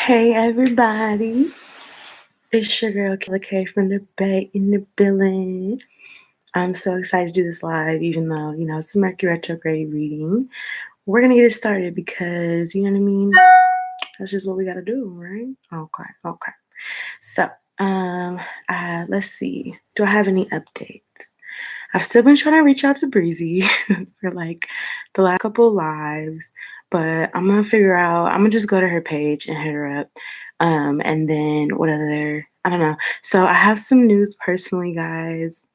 Hey everybody, it's your girl Cleo K from the Bay in the building. I'm so excited to do this live, even though, it's a Mercury retrograde reading. We're going to get it started because, you know what I mean? That's just what we got to do, right? Okay. So, let's see. Do I have any updates? I've still been trying to reach out to Breezy for like the last couple of lives, but I'm going to figure out, I'm going to just go to her page and hit her up. And then what other, I don't know. So I have some news personally, guys.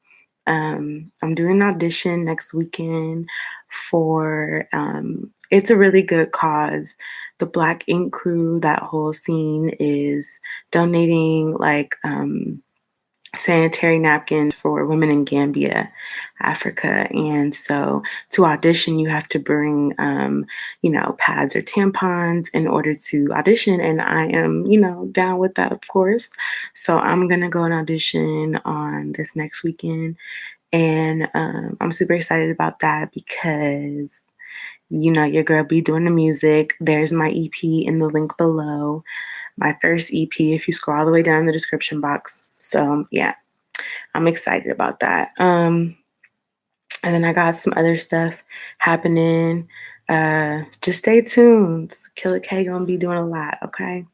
I'm doing an audition next weekend for, it's a really good cause. The Black Ink Crew, that whole scene is donating like, sanitary napkins for women in Gambia, Africa. And so to audition, you have to bring, pads or tampons in order to audition. And I am, down with that, of course. So I'm going to go and audition on this next weekend. And I'm super excited about that because, your girl be doing the music. There's my EP in the link below. My first EP, if you scroll all the way down in the description box. So yeah, I'm excited about that. And then I got some other stuff happening. Just stay tuned. Killer K gonna be doing a lot, okay?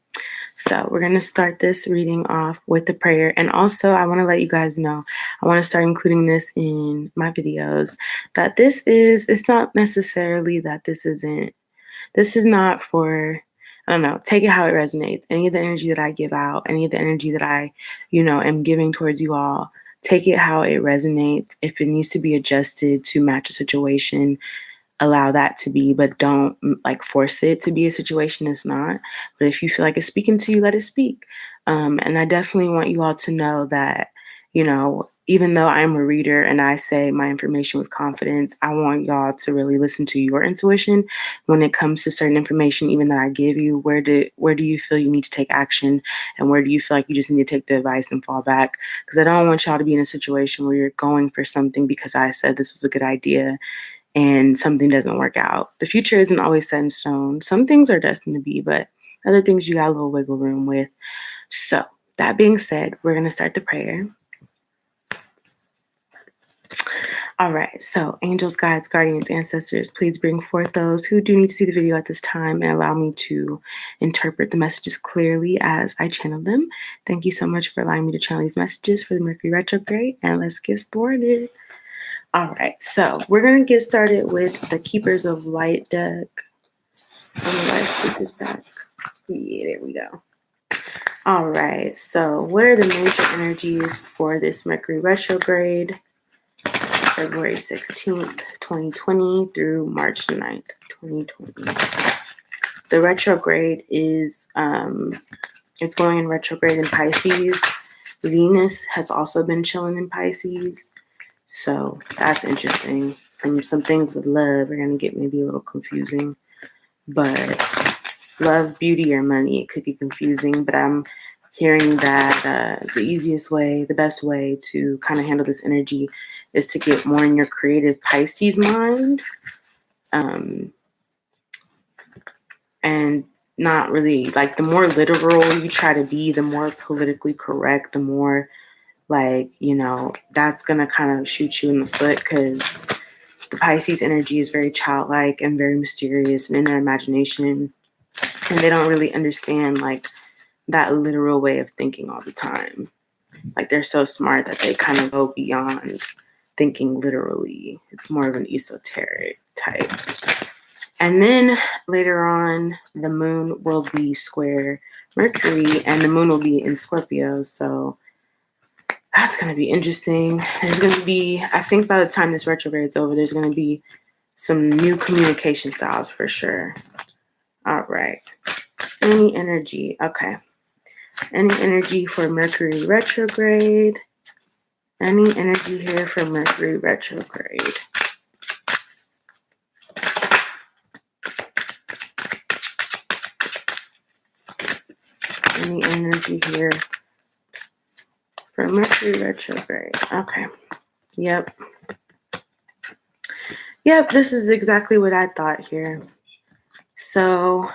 So we're gonna start this reading off with the prayer. And also I wanna let you guys know, I wanna start including this in my videos, that it's not necessarily that this is not for, I don't know, take it how it resonates. Any of the energy that I give out, any of the energy that I, am giving towards you all, take it how it resonates. If it needs to be adjusted to match a situation, allow that to be, but don't force it to be a situation it's not. But if you feel like it's speaking to you, let it speak. And I definitely want you all to know that, even though I'm a reader and I say my information with confidence, I want y'all to really listen to your intuition when it comes to certain information, even that I give you. Where do you feel you need to take action, and where do you feel like you just need to take the advice and fall back? Because I don't want y'all to be in a situation where you're going for something because I said this was a good idea and something doesn't work out. The future isn't always set in stone. Some things are destined to be, but other things you got a little wiggle room with. So that being said, we're going to start the prayer. All right, so angels, guides, guardians, ancestors, please bring forth those who do need to see the video at this time and allow me to interpret the messages clearly as I channel them. Thank you so much for allowing me to channel these messages for the Mercury retrograde, and let's get started. All right, so we're going to get started with the Keepers of Light deck. I'm going to flip this back. Yeah, there we go. All right, so what are the major energies for this Mercury retrograde? February 16th, 2020 through March 9th, 2020. The retrograde is, it's going in retrograde in Pisces. Venus has also been chilling in Pisces. So that's interesting. Some things with love are going to get maybe a little confusing. But love, beauty, or money, it could be confusing. But I'm hearing that the easiest way, the best way to kind of handle this energy is to get more in your creative Pisces mind. And not really, like, the more literal you try to be, the more politically correct, the more, that's going to kind of shoot you in the foot, because the Pisces energy is very childlike and very mysterious and in their imagination. And they don't really understand, that literal way of thinking all the time. They're so smart that they kind of go beyond thinking literally. It's more of an esoteric type. And then later on, the moon will be square Mercury, and the moon will be in Scorpio. So that's going to be interesting. There's going to be, I think by the time this retrograde is over, there's going to be some new communication styles for sure. All right. Any energy. Okay. Any energy for Mercury retrograde? Any energy here for Mercury retrograde? Any energy here for Mercury retrograde? Okay. Yep, this is exactly what I thought here. So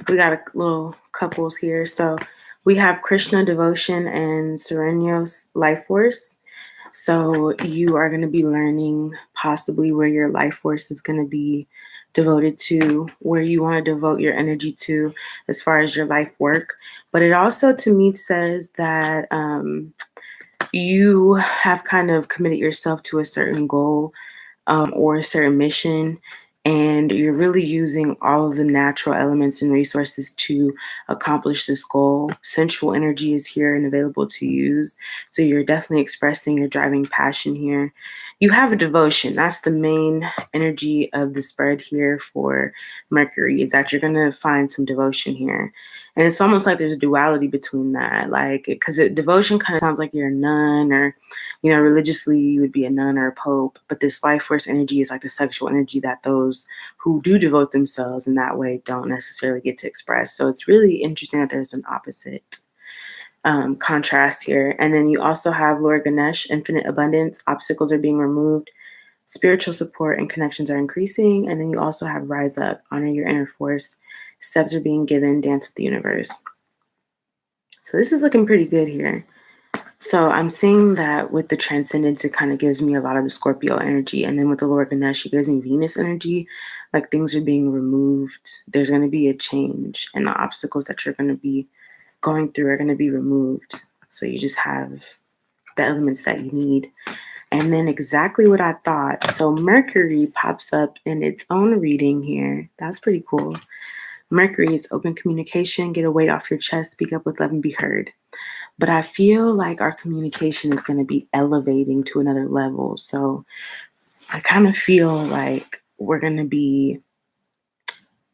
we got a little couples here. So we have Krishna Devotion and Serenos Life Force. So you are going to be learning possibly where your life force is going to be devoted to, where you want to devote your energy to as far as your life work. But it also, to me, says that you have kind of committed yourself to a certain goal or a certain mission, and you're really using all of the natural elements and resources to accomplish this goal. Sensual energy is here and available to use, so you're definitely expressing your driving passion here. You have a devotion. That's the main energy of the spread here for Mercury, is that you're going to find some devotion here. And it's almost like there's a duality between that, like, because devotion kind of sounds like you're a nun, or religiously you would be a nun or a pope, but this life force energy is like the sexual energy that those who do devote themselves in that way don't necessarily get to express. So it's really interesting that there's an opposite contrast here. And then you also have Lord Ganesh, infinite abundance, obstacles are being removed, spiritual support and connections are increasing. And then you also have rise up, honor your inner force, steps are being given, dance with the universe. So this is looking pretty good here. So I'm seeing that with the transcendence, it kind of gives me a lot of the Scorpio energy. And then with the Lord Ganesh, it gives me Venus energy. Like things are being removed. There's going to be a change, and the obstacles that you're going to be going through are going to be removed. So you just have the elements that you need. And then exactly what I thought. So Mercury pops up in its own reading here. That's pretty cool. Mercury is open communication. Get a weight off your chest. Speak up with love and be heard. But I feel like our communication is going to be elevating to another level. So I kind of feel like we're going to be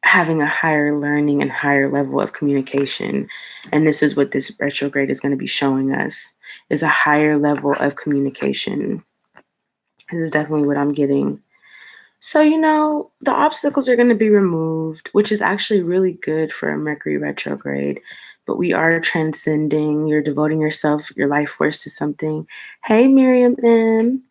having a higher learning and higher level of communication. And this is what this retrograde is going to be showing us, is a higher level of communication. This is definitely what I'm getting. So, the obstacles are going to be removed, which is actually really good for a Mercury retrograde. But we are transcending. You're devoting yourself, your life force to something. Hey, Miriam M.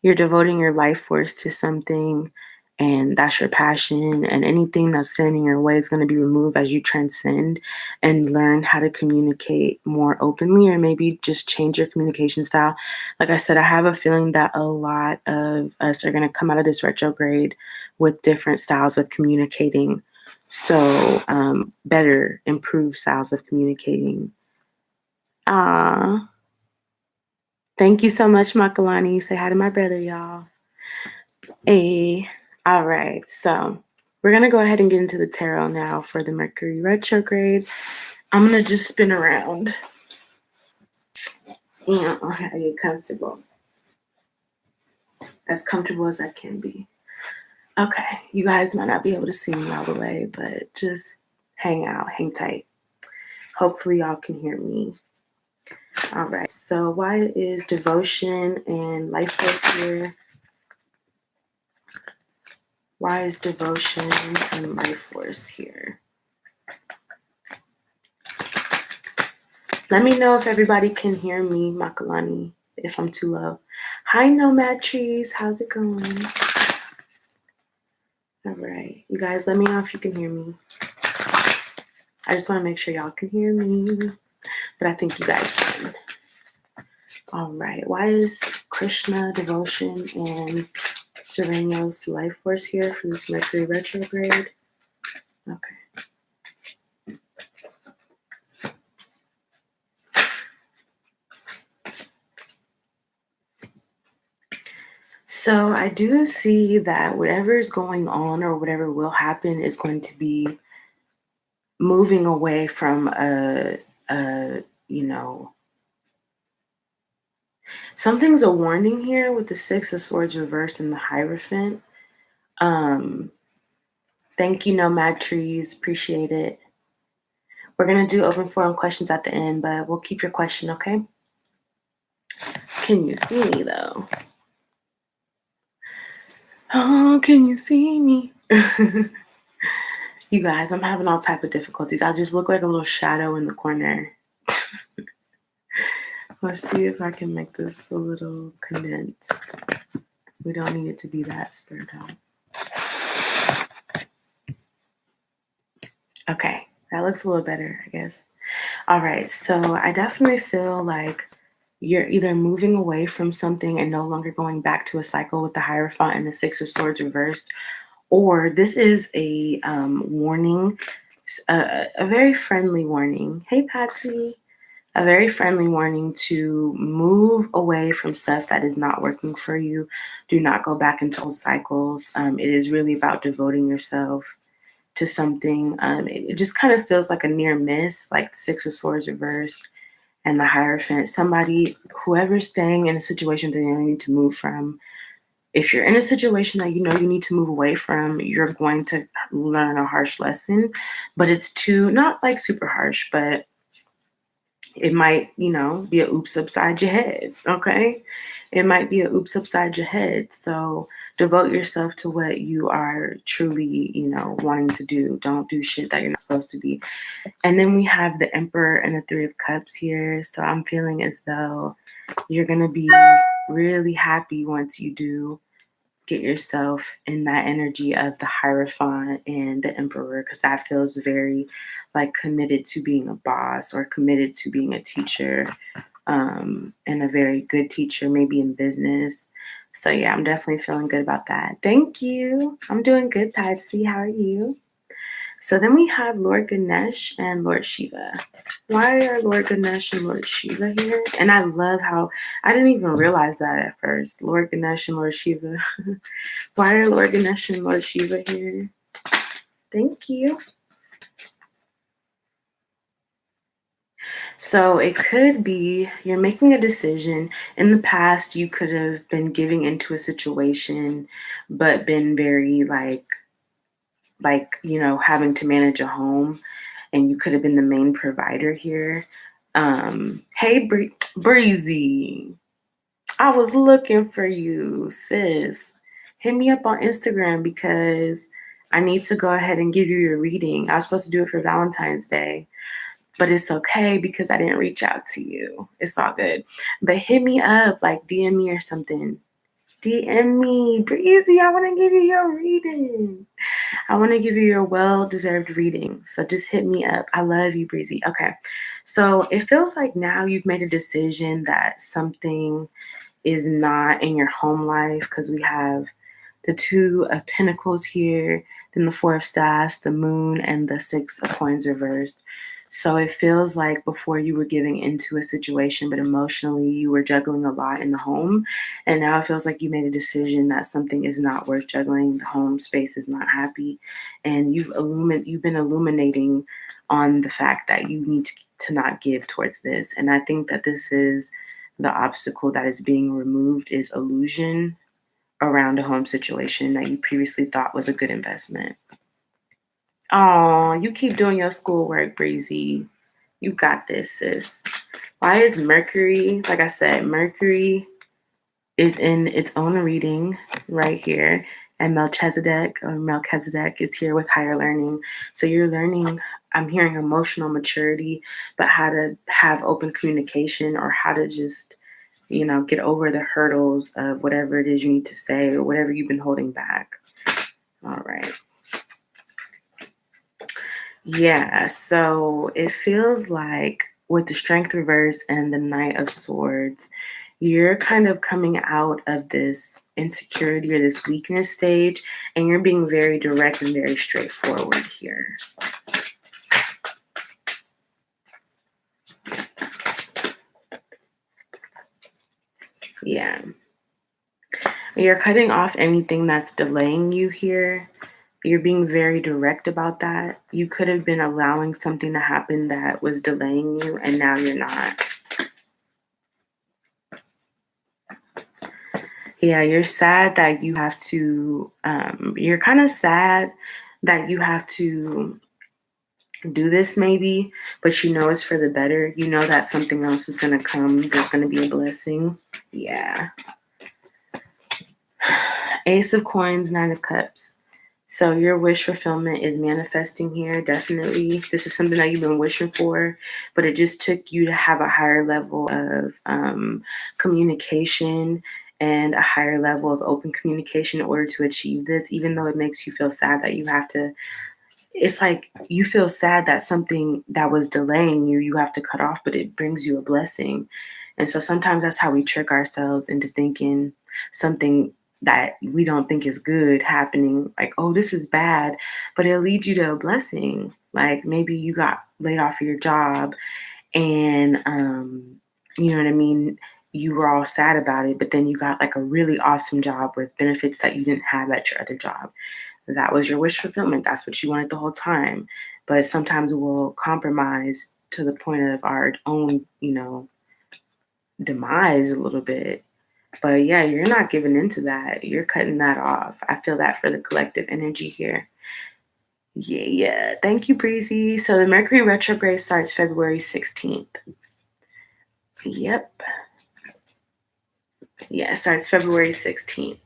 You're devoting your life force to something, and that's your passion. And anything that's standing in your way is going to be removed as you transcend and learn how to communicate more openly, or maybe just change your communication style. Like I said, I have a feeling that a lot of us are going to come out of this retrograde with different styles of communicating. So better, improved styles of communicating. Thank you so much, Makalani. Say hi to my brother, y'all. Hey, all right. So we're going to go ahead and get into the tarot now for the Mercury retrograde. I'm going to just spin around. Yeah, I gotta get comfortable. As comfortable as I can be. Okay, you guys might not be able to see me all the way, but just hang out, hang tight. Hopefully y'all can hear me. All right, so why is devotion and life force here? Why is devotion and life force here? Let me know if everybody can hear me, Makalani, if I'm too low. Hi, Nomad Trees. How's it going? All right. You guys, let me know if you can hear me. I just want to make sure y'all can hear me, but I think you guys can. All right. Why is Krishna, devotion, and Serenos life force here for this Mercury retrograde? Okay. So I do see that whatever is going on or whatever will happen is going to be moving away from something's a warning here with the Six of Swords reversed and the Hierophant. Thank you, Nomad Trees. Appreciate it. We're going to do open forum questions at the end, but we'll keep your question, okay? Can you see me, though? Oh, can you see me? You guys, I'm having all type of difficulties. I just look like a little shadow in the corner. Let's see if I can make this a little condensed. We don't need it to be that spread out. Okay. That looks a little better, I guess. All right, so I definitely feel like you're either moving away from something and no longer going back to a cycle with the Hierophant and the Six of Swords reversed, or this is a warning, a very friendly warning. Hey, Patsy. A very friendly warning to move away from stuff that is not working for you. Do not go back into old cycles. It is really about devoting yourself to something. It just kind of feels like a near miss, like the Six of Swords reversed and the Hierophant. Somebody, whoever's staying in a situation that you need to move from, if you're in a situation that you know you need to move away from, you're going to learn a harsh lesson, but it's too, not like super harsh, but it might, be a oops upside your head. Okay. It might be a oops upside your head. So devote yourself to what you are truly, wanting to do. Don't do shit that you're not supposed to be. And then we have the Emperor and the Three of Cups here. So I'm feeling as though you're going to be really happy once you do get yourself in that energy of the Hierophant and the Emperor, because that feels very like committed to being a boss or committed to being a teacher, and a very good teacher, maybe in business. So yeah, I'm definitely feeling good about that. Thank you. I'm doing good, Patsy. How are you? So then we have Lord Ganesh and Lord Shiva. Why are Lord Ganesh and Lord Shiva here? And I love how I didn't even realize that at first. Lord Ganesh and Lord Shiva. Why are Lord Ganesh and Lord Shiva here? Thank you. So it could be you're making a decision. In the past, you could have been giving into a situation, but been very having to manage a home, and you could have been the main provider here. Hey, Breezy, I was looking for you, sis. Hit me up on Instagram because I need to go ahead and give you your reading. I was supposed to do it for Valentine's Day, but it's okay because I didn't reach out to you. It's all good. But hit me up, like DM me or something. DM me, Breezy. I want to give you your reading. I want to give you your well-deserved reading. So just hit me up. I love you, Breezy. Okay. So it feels like now you've made a decision that something is not in your home life, because we have the Two of Pentacles here, then the Four of Staffs, the Moon, and the Six of Coins reversed. So it feels like before you were giving into a situation, but emotionally you were juggling a lot in the home. And now it feels like you made a decision that something is not worth juggling. The home space is not happy. And you've been illuminating on the fact that you need to not give towards this. And I think that this is the obstacle that is being removed, is illusion around a home situation that you previously thought was a good investment. Oh, you keep doing your schoolwork, Breezy. You got this, sis. Why is Mercury, like I said, Mercury is in its own reading right here. And Melchizedek is here with higher learning. So you're learning, I'm hearing emotional maturity, but how to have open communication, or how to just, get over the hurdles of whatever it is you need to say or whatever you've been holding back. All right. Yeah, so it feels like with the Strength reverse and the Knight of Swords, you're kind of coming out of this insecurity or this weakness stage, and you're being very direct and very straightforward here. Yeah. You're cutting off anything that's delaying you here. You're being very direct about that. You could have been allowing something to happen that was delaying you, and now you're not. Yeah, you're sad that you have to, you're kind of sad that you have to do this maybe, but you know it's for the better. You know that something else is going to come. There's going to be a blessing. Yeah. Ace of Coins, Nine of Cups. So your wish fulfillment is manifesting here, definitely. This is something that you've been wishing for, but it just took you to have a higher level of communication and a higher level of open communication in order to achieve this, even though it makes you feel sad that you have to, it's like you feel sad that something that was delaying you, you have to cut off, but it brings you a blessing. And so sometimes that's how we trick ourselves into thinking something that we don't think is good happening, like, oh, this is bad, but it'll lead you to a blessing. Like maybe you got laid off of your job and, you know what I mean? You were all sad about it, but then you got like a really awesome job with benefits that you didn't have at your other job. That was your wish fulfillment. That's what you wanted the whole time. But sometimes we'll compromise to the point of our own, demise a little bit. But yeah, you're not giving into that. You're cutting that off. I feel that for the collective energy here. Yeah, yeah. Thank you, Breezy. So the Mercury retrograde starts February 16th. Yep. Yeah, it starts February 16th.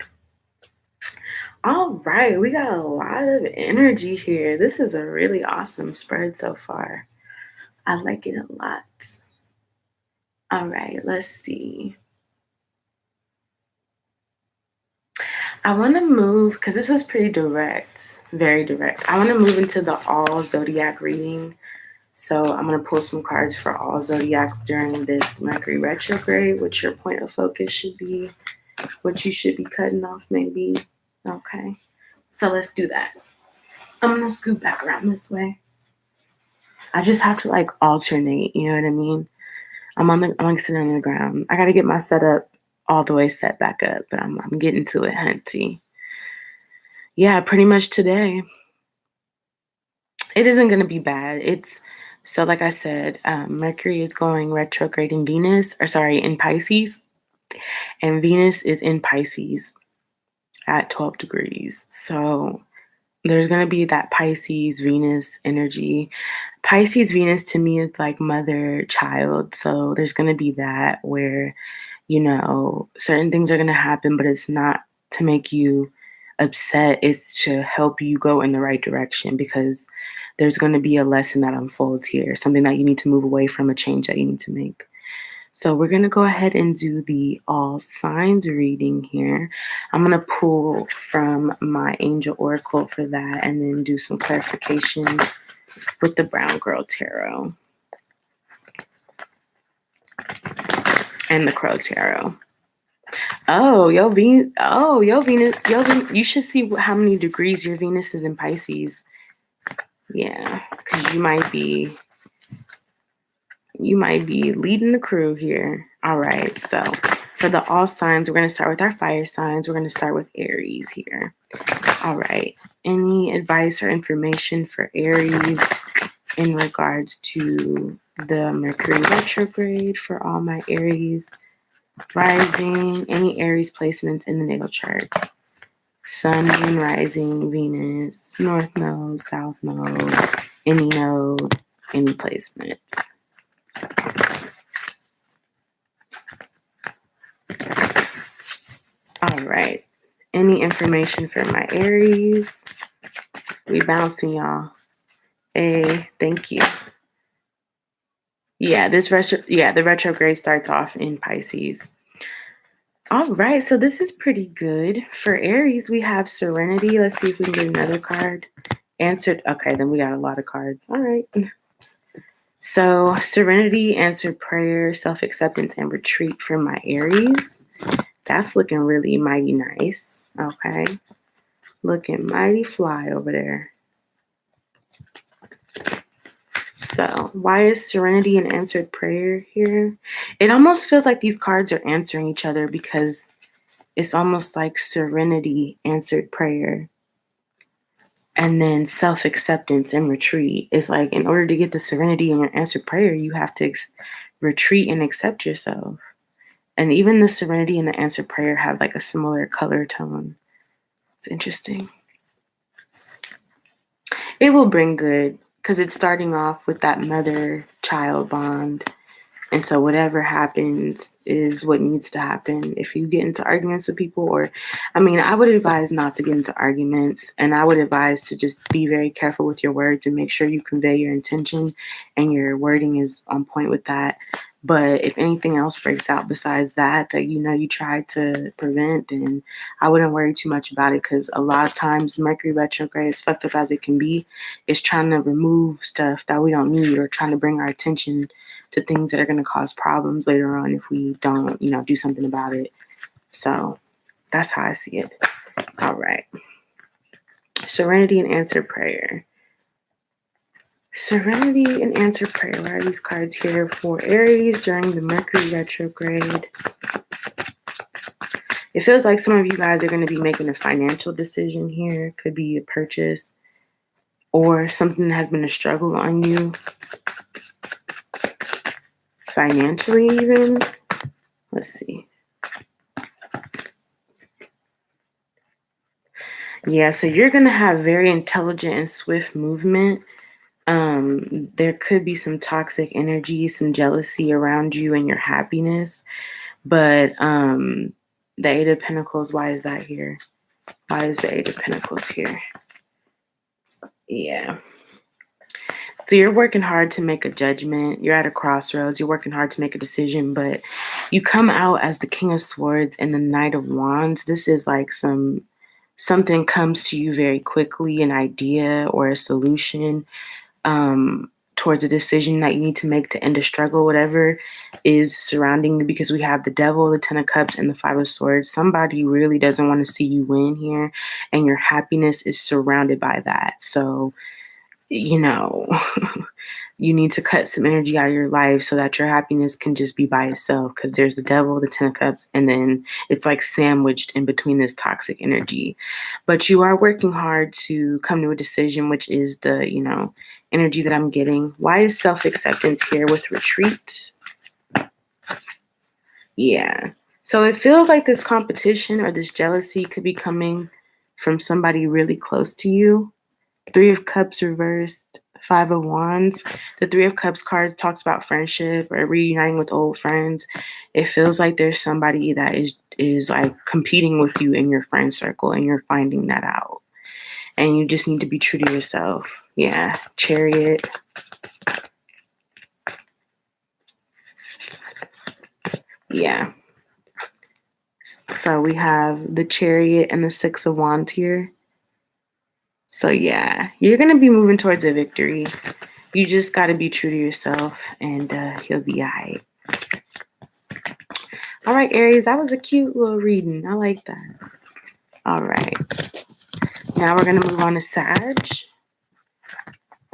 All right, we got a lot of energy here. This is a really awesome spread so far. I like it a lot. All right, let's see. I want to move, because this was pretty direct, very direct. I want to move into the all zodiac reading. So I'm going to pull some cards for all zodiacs during this Mercury retrograde, what your point of focus should be, what you should be cutting off maybe. Okay, so let's do that. I'm going to scoot back around this way. I just have to like alternate, you know what I mean? I'm like sitting on the ground. I got to get my setup all the way set back up, but I'm getting to it, hunty. Yeah, pretty much today. It isn't going to be bad. So like I said, Mercury is going retrograde in in Pisces, and Venus is in Pisces at 12 degrees. So there's going to be that Pisces Venus energy. Pisces Venus to me is like mother child. So there's going to be that where, certain things are going to happen, but it's not to make you upset. It's to help you go in the right direction, because there's going to be a lesson that unfolds here, something that you need to move away from, a change that you need to make. So we're going to go ahead and do the all signs reading here. I'm going to pull from my angel oracle for that, and then do some clarification with the Brown Girl Tarot and the Crow Tarot. Your Venus, you should see how many degrees your Venus is in Pisces. Yeah, because you might be leading the crew here. All right, so for the all signs, we're going to start with our fire signs. We're going to start with Aries here. All right, any advice or information for Aries in regards to the Mercury retrograde for all my Aries rising? Any Aries placements in the natal chart? Sun, Moon, rising, Venus, North Node, South Node, any placements. All right. Any information for my Aries? We bouncing, y'all. Thank you. Yeah, the retrograde starts off in Pisces. All right, so this is pretty good. For Aries, we have Serenity. Let's see if we can get another card. Answered. Okay, then we got a lot of cards. All right. So Serenity, answered prayer, self-acceptance, and retreat for my Aries. That's looking really mighty nice. Okay. Looking mighty fly over there. So why is Serenity and answered prayer here? It almost feels like these cards are answering each other, because it's almost like Serenity, answered prayer, and then self-acceptance and retreat. It's like, in order to get the Serenity and your answered prayer, you have to retreat and accept yourself. And even the Serenity and the answered prayer have like a similar color tone. It's interesting. It will bring good, because it's starting off with that mother-child bond. And so whatever happens is what needs to happen. If you get into arguments with people, I would advise not to get into arguments. And I would advise to just be very careful with your words and make sure you convey your intention and your wording is on point with that. But if anything else breaks out besides that you tried to prevent, then I wouldn't worry too much about it, because a lot of times Mercury retrograde, as fucked up as it can be, is trying to remove stuff that we don't need, or trying to bring our attention to things that are going to cause problems later on if we don't, do something about it. So that's how I see it. All right. Serenity and answer prayer. Serenity and answer prayer. Why are these cards here for Aries during the Mercury retrograde? It feels like some of you guys are going to be making a financial decision here. It could be a purchase or something that has been a struggle on you financially even. Let's see. Yeah, so you're going to have very intelligent and swift movement. There could be some toxic energy, some jealousy around you and your happiness. But the Eight of Pentacles, why is that here? Why is the Eight of Pentacles here? Yeah. So you're working hard to make a judgment. You're at a crossroads. You're working hard to make a decision, but you come out as the King of Swords and the Knight of Wands. This is like something comes to you very quickly, an idea or a solution towards a decision that you need to make to end a struggle, whatever is surrounding you, because we have the Devil, the Ten of Cups, and the Five of Swords. Somebody really doesn't want to see you win here, and your happiness is surrounded by that. So, you need to cut some energy out of your life so that your happiness can just be by itself, because there's the Devil, the Ten of Cups, and then it's like sandwiched in between this toxic energy. But you are working hard to come to a decision, which is the, energy that I'm getting. Why is self-acceptance here with retreat? Yeah. So it feels like this competition or this jealousy could be coming from somebody really close to you. Three of Cups reversed, Five of Wands. The Three of Cups card talks about friendship or reuniting with old friends. It feels like there's somebody that is like competing with you in your friend circle, and you're finding that out. And you just need to be true to yourself. Yeah. Chariot. Yeah. So we have the Chariot and the Six of Wands here. So yeah, you're going to be moving towards a victory. You just got to be true to yourself, and you'll be all right. All right, Aries, that was a cute little reading. I like that. All right. Now we're going to move on to Sag.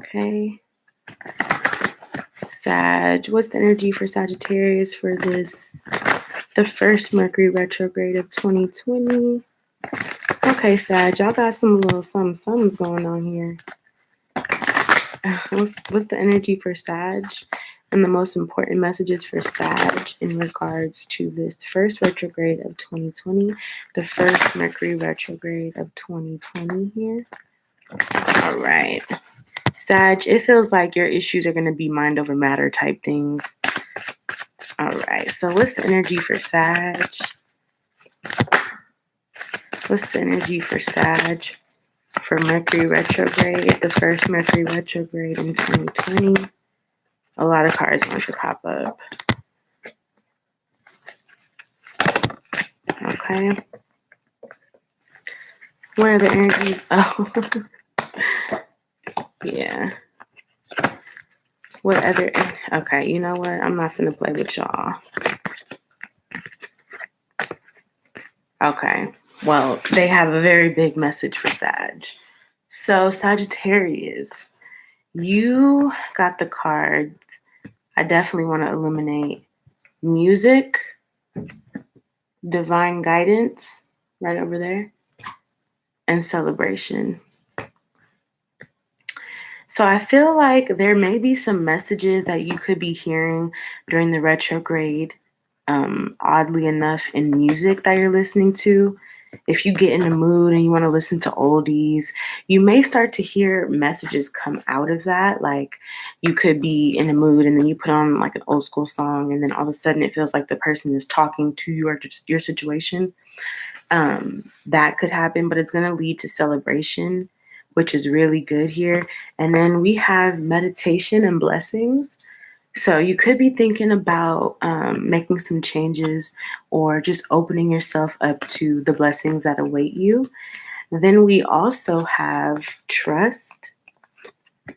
Okay. Sag. What's the energy for Sagittarius for the first Mercury retrograde of 2020? Okay, Sag, y'all got some little something's going on here. What's the energy for Sag? And the most important messages for Sag in regards to this first retrograde of 2020, the first Mercury retrograde of 2020 here. All right. Sag, it feels like your issues are going to be mind over matter type things. All right. So what's the energy for Sag? What's the energy for Sag for Mercury retrograde, the first Mercury retrograde in 2020? A lot of cards want to pop up. Okay. What are the energies? Oh. Yeah. What other? Okay, you know what? I'm not gonna play with y'all. Okay. Well, they have a very big message for Sag. So, Sagittarius, you got the cards. I definitely want to eliminate music, divine guidance, right over there, and celebration. So I feel like there may be some messages that you could be hearing during the retrograde, oddly enough, in music that you're listening to. If you get in the mood and you want to listen to oldies, you may start to hear messages come out of that. Like you could be in a mood and then you put on like an old school song, and then all of a sudden it feels like the person is talking to you or just your situation. That could happen, but it's going to lead to celebration, which is really good here. And then we have meditation and blessings. So you could be thinking about making some changes or just opening yourself up to the blessings that await you. Then we also have trust,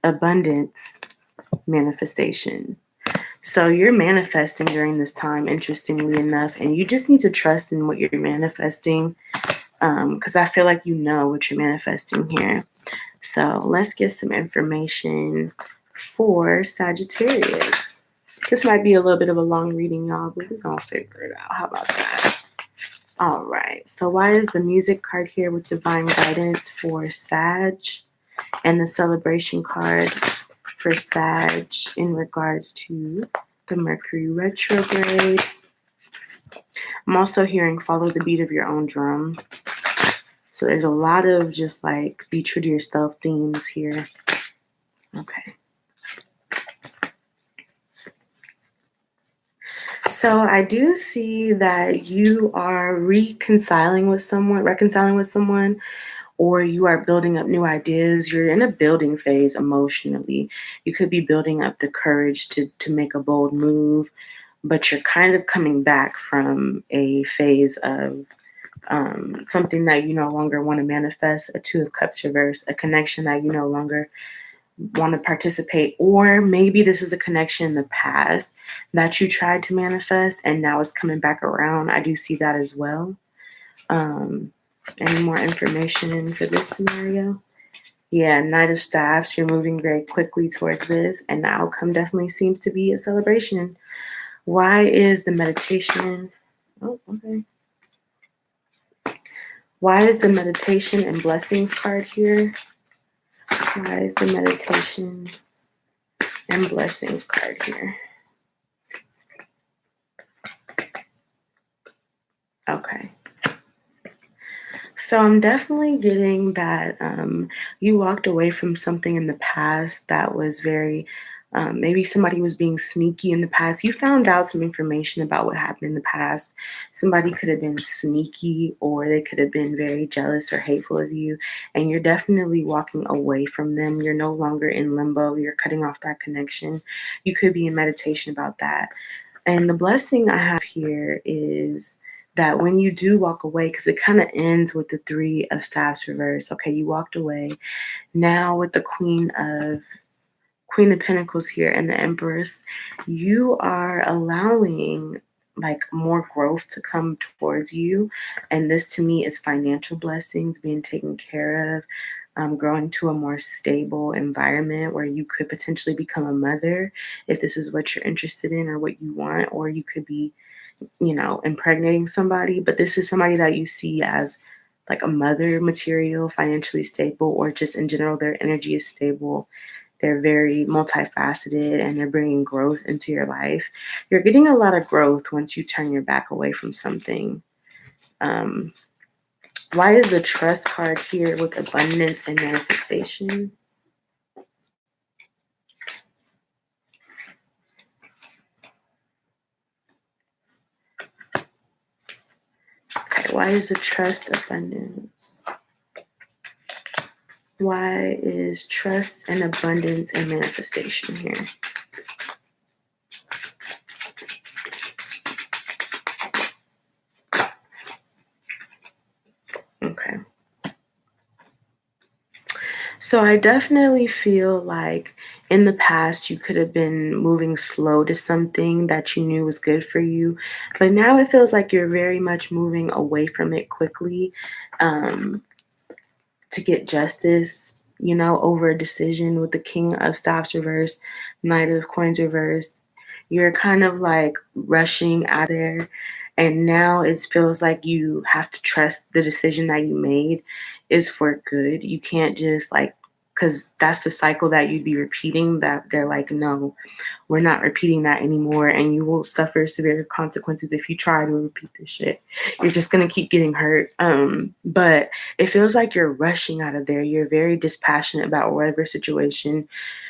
abundance, manifestation. So you're manifesting during this time, interestingly enough, and you just need to trust in what you're manifesting, because I feel like you know what you're manifesting here. So let's get some information for Sagittarius. This might be a little bit of a long reading, y'all, but we're gonna figure it out. How about that? All right. So why is the music card here with divine guidance for Sag, and the celebration card for Sag in regards to the Mercury retrograde? I'm also hearing follow the beat of your own drum. So there's a lot of just like be true to yourself themes here. Okay. So I do see that you are reconciling with someone, or you are building up new ideas. You're in a building phase emotionally. You could be building up the courage to make a bold move, but you're kind of coming back from a phase of something that you no longer want to manifest, a Two of Cups reverse, a connection that you no longer want to participate, or maybe this is a connection in the past that you tried to manifest and now it's coming back around. I do see that as well. Any more information for this scenario? Yeah, Knight of Staffs, you're moving very quickly towards this, and the outcome definitely seems to be a celebration. Why is the meditation? Oh, okay. Why is the meditation and blessings card here? Why is the meditation and blessings card here? Okay. So I'm definitely getting that you walked away from something in the past that was very, maybe somebody was being sneaky in the past. You found out some information about what happened in the past. Somebody could have been sneaky, or they could have been very jealous or hateful of you. And you're definitely walking away from them. You're no longer in limbo. You're cutting off that connection. You could be in meditation about that. And the blessing I have here is that when you do walk away, because it kind of ends with the Three of Staffs reverse. Okay, you walked away. Now with the Queen of Pentacles here and the Empress, you are allowing like more growth to come towards you. And this to me is financial blessings being taken care of. Growing to a more stable environment where you could potentially become a mother if this is what you're interested in or what you want, or you could be, impregnating somebody, but this is somebody that you see as like a mother material, financially stable, or just in general, their energy is stable. They're very multifaceted and they're bringing growth into your life. You're getting a lot of growth once you turn your back away from something. Why is the trust card here with abundance and manifestation? Okay, why is the trust abundance? Why is trust and abundance and manifestation here? Okay. So I definitely feel like in the past you could have been moving slow to something that you knew was good for you, but now it feels like you're very much moving away from it quickly. Um, to get justice, over a decision with the King of Staffs reverse, Knight of Coins reverse. You're kind of like rushing out there, and now it feels like you have to trust the decision that you made is for good. You can't just like, because that's the cycle that you'd be repeating, that they're like, no, we're not repeating that anymore, and you will suffer severe consequences if you try to repeat this shit. You're just gonna keep getting hurt. But it feels like you're rushing out of there. You're very dispassionate about whatever situation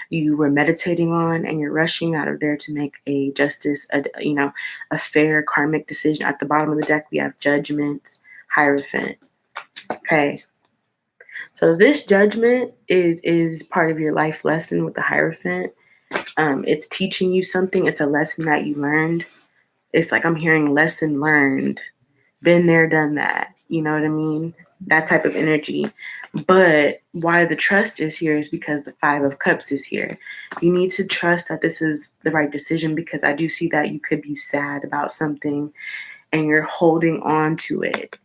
you were meditating on, and you're rushing out of there to make a justice, a fair karmic decision. At the bottom of the deck, we have Judgment, Hierophant. Okay. So this judgment is part of your life lesson with the Hierophant. It's teaching you something. It's a lesson that you learned. It's like I'm hearing lesson learned. Been there, done that. You know what I mean? That type of energy. But why the trust is here is because the Five of Cups is here. You need to trust that this is the right decision, because I do see that you could be sad about something and you're holding on to it.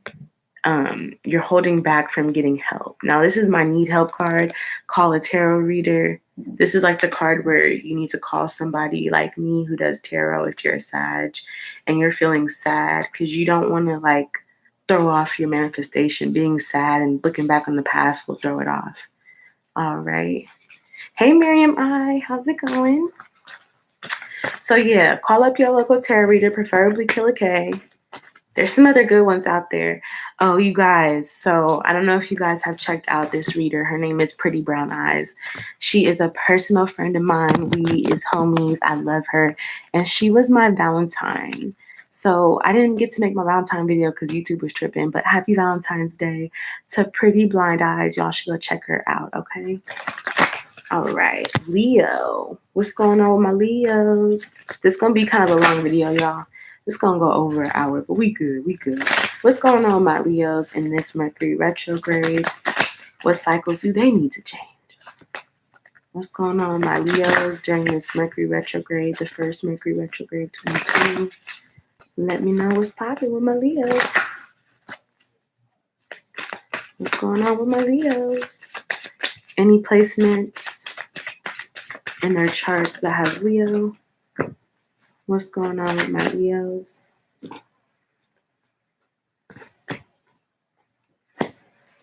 You're holding back from getting help. Now, this is my need help card. Call a tarot reader. This is like the card where you need to call somebody like me who does tarot if you're a Sag and you're feeling sad, because you don't want to like throw off your manifestation. Being sad and looking back on the past will throw it off. All right. Hey, Miriam I. How's it going? So yeah, call up your local tarot reader, preferably Killer K. There's some other good ones out there. Oh, you guys. So I don't know if you guys have checked out this reader. Her name is Pretty Brown Eyes. She is a personal friend of mine. We is homies. I love her. And she was my Valentine. So I didn't get to make my Valentine video because YouTube was tripping. But happy Valentine's Day to Pretty Blind Eyes. Y'all should go check her out, okay? All right. Leo. What's going on with my Leos? This is going to be kind of a long video, y'all. It's going to go over an hour, but we good. We good. What's going on with my Leos in this Mercury retrograde? What cycles do they need to change? What's going on with my Leos during this Mercury retrograde, the first Mercury retrograde 2020? Let me know what's popping with my Leos. What's going on with my Leos? Any placements in their chart that has Leo? What's going on with my Leos?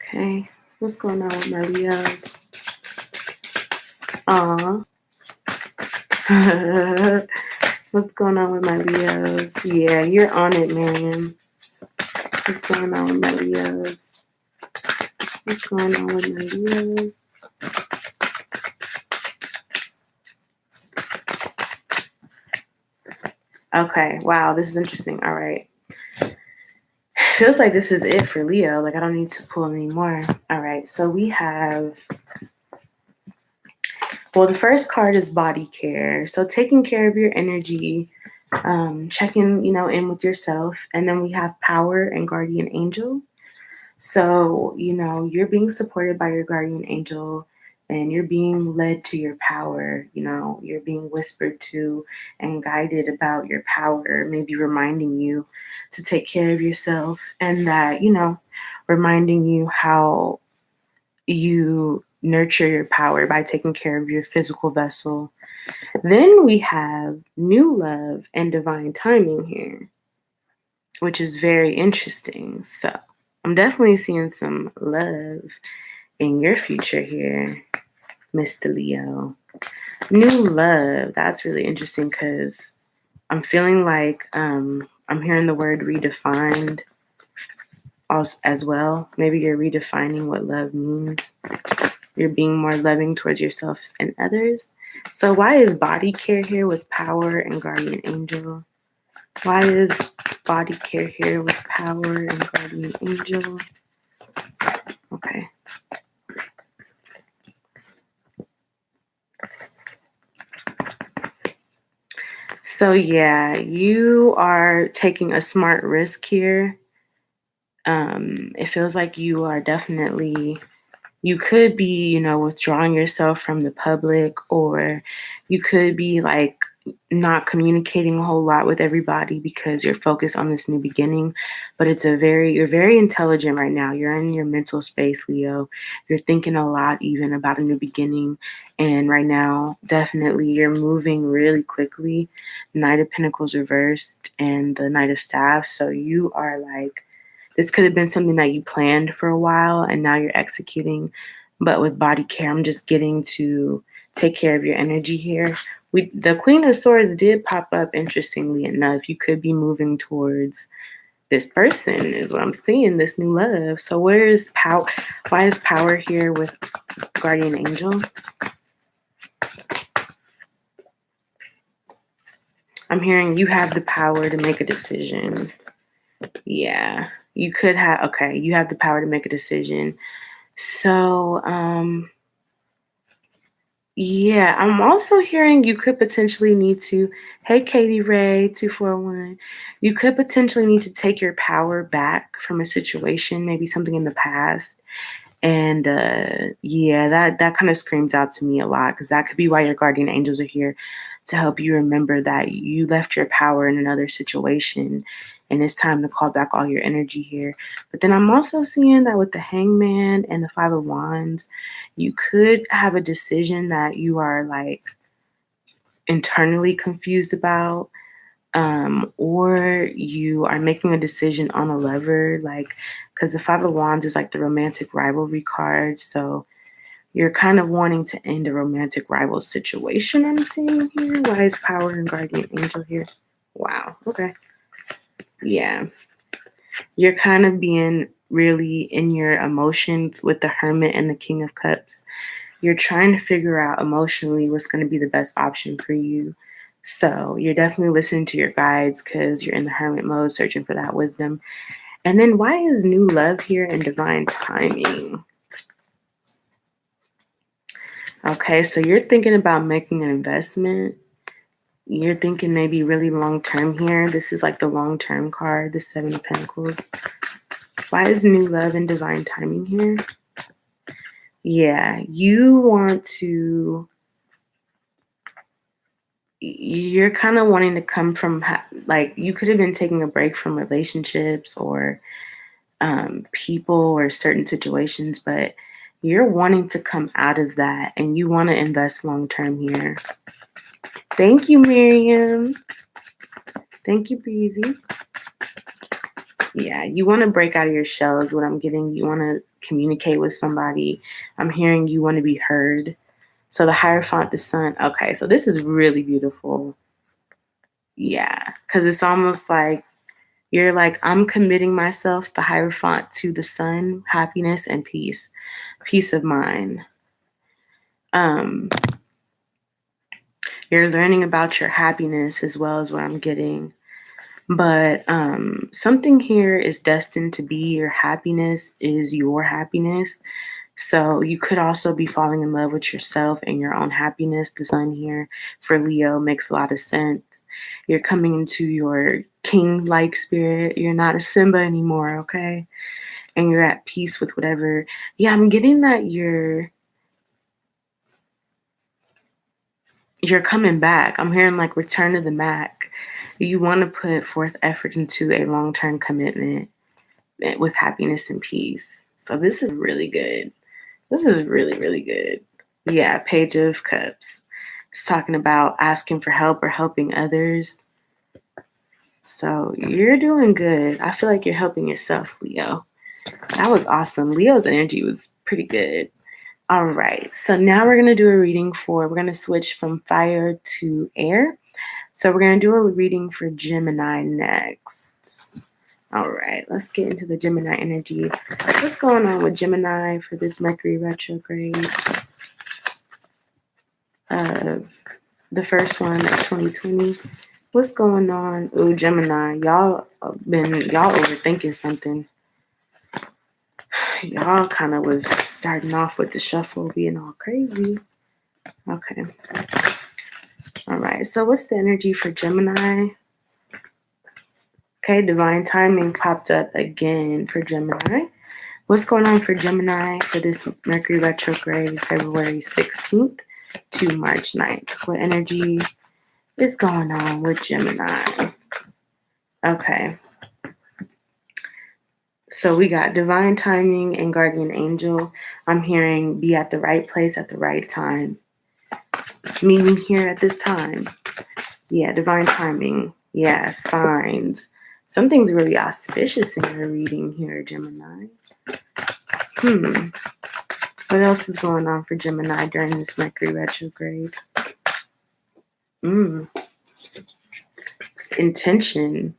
Okay. What's going on with my Leos? Aw. What's going on with my Leos? Yeah, you're on it, Miriam. What's going on with my Leos? What's going on with my Leos? Okay, wow, this is interesting. All right. Feels like this is it for Leo. Like I don't need to pull any more. All right, so we have, well, the first card is body care. So taking care of your energy, checking, in with yourself. And then we have power and guardian angel. So, you're being supported by your guardian angel and you're being led to your power. You're being whispered to and guided about your power, maybe reminding you to take care of yourself, and that, reminding you how you nurture your power by taking care of your physical vessel. Then we have new love and divine timing here, which is very interesting. So I'm definitely seeing some love in your future here, Mr. Leo. New love. That's really interesting because I'm feeling like I'm hearing the word redefined as well. Maybe you're redefining what love means. You're being more loving towards yourself and others. So why is body care here with power and guardian angel? Why is body care here with power and guardian angel? Okay. So yeah, you are taking a smart risk here. It feels like you are definitely, you could be, withdrawing yourself from the public, or you could be like not communicating a whole lot with everybody because you're focused on this new beginning. But you're very intelligent right now. You're in your mental space, Leo. You're thinking a lot even about a new beginning. And right now, definitely you're moving really quickly. Knight of Pentacles reversed and the Knight of Staffs. So you are like, this could have been something that you planned for a while and now you're executing. But with body care, I'm just getting to take care of your energy here. The Queen of Swords did pop up, interestingly enough. You could be moving towards this person is what I'm seeing, this new love. So where is power? Why is power here with guardian angel? I'm hearing you have the power to make a decision. Yeah, you could have, okay, you have the power to make a decision. So, Yeah, I'm also hearing you could potentially need to, hey, Katie Ray 241, you could potentially need to take your power back from a situation, maybe something in the past. And yeah, that kind of screams out to me a lot because that could be why your guardian angels are here to help you remember that you left your power in another situation and it's time to call back all your energy here. But then I'm also seeing that with the hangman and the five of wands, you could have a decision that you are like internally confused about, or you are making a decision on a lover, like because the five of wands is like the romantic rivalry card. So you're kind of wanting to end a romantic rival situation, I'm seeing here. Why is power and guardian angel here? Wow. Okay. Yeah. You're kind of being really in your emotions with the hermit and the king of cups. You're trying to figure out emotionally what's going to be the best option for you. So you're definitely listening to your guides because you're in the hermit mode, searching for that wisdom. And then why is new love here and divine timing? Okay, so you're thinking about making an investment. You're thinking maybe really long term here. This is like the long term card, the Seven of Pentacles. Why is new love and divine timing here? Yeah, you want to, you're kind of wanting to come from, like, you could have been taking a break from relationships or people or certain situations, but you're wanting to come out of that and you want to invest long term here. Thank you, Miriam. Thank you, Breezy. Yeah, you want to break out of your shell is what I'm getting. You want to communicate with somebody. I'm hearing you want to be heard. So the Hierophant, the sun. Okay, so this is really beautiful. Yeah, because it's almost like you're like, I'm committing myself, the Hierophant, to the sun, happiness and peace of mind. You're learning about your happiness as well as what I'm getting. But something here is destined to be your happiness is your happiness. So you could also be falling in love with yourself and your own happiness. The sun here for Leo makes a lot of sense. You're coming into your king-like spirit. You're not a Simba anymore, okay? And you're at peace with whatever. Yeah, I'm getting that you're coming back. I'm hearing like return to the Mac. You want to put forth effort into a long-term commitment with happiness and peace. So this is really good. This is really, really good. Yeah, Page of Cups. It's talking about asking for help or helping others. So you're doing good. I feel like you're helping yourself, Leo. That was awesome. Leo's energy was pretty good. All right. So now we're going to do a reading we're going to switch from fire to air. So we're going to do a reading for Gemini next. All right, let's get into the Gemini energy. What's going on with Gemini for this Mercury retrograde? The first one of 2020. What's going on? Ooh, Gemini, y'all overthinking something. Y'all kind of was starting off with the shuffle being all crazy. Okay. All right, so what's the energy for Gemini? Okay, divine timing popped up again for Gemini. What's going on for Gemini for this Mercury retrograde, February 16th to March 9th? What energy is going on with Gemini? Okay. So we got divine timing and guardian angel. I'm hearing be at the right place at the right time. Meaning here at this time. Yeah, divine timing. Yeah, signs. Something's really auspicious in your reading here, Gemini. What else is going on for Gemini during this Mercury retrograde? Intention.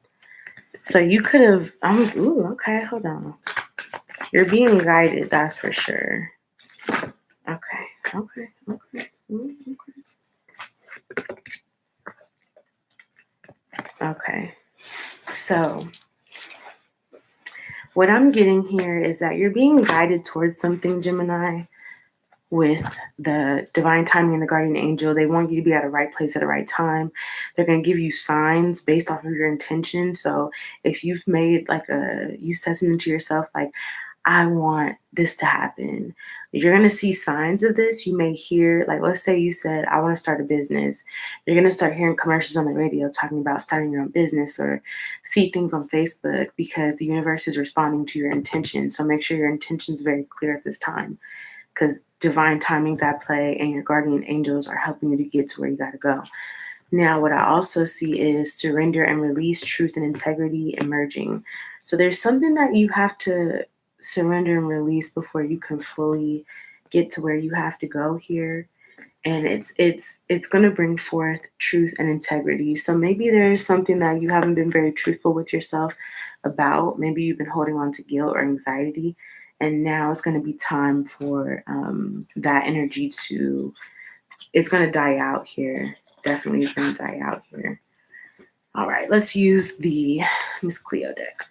So you could have, okay, hold on. You're being guided, that's for sure. Okay. Okay. So what I'm getting here is that you're being guided towards something, Gemini. with the divine timing and the guardian angel. They want you to be at the right place at the right time. They're going to give you signs based off of your intention. So if you've made you said something to yourself like, I want this to happen, you're going to see signs of this. You may hear, like, let's say you said, I want to start a business. You're going to start hearing commercials on the radio talking about starting your own business, or see things on Facebook, because the universe is responding to your intention. So make sure your intention is very clear at this time, because divine timing's at play and your guardian angels are helping you to get to where you got to go. Now, what I also see is surrender and release, truth and integrity emerging. So there's something that you have to surrender and release before you can fully get to where you have to go here. And it's going to bring forth truth and integrity. So maybe there is something that you haven't been very truthful with yourself about. Maybe you've been holding on to guilt or anxiety, and now it's going to be time for that energy it's going to die out here. Definitely is going to die out here. All right, let's use the Miss Cleo deck.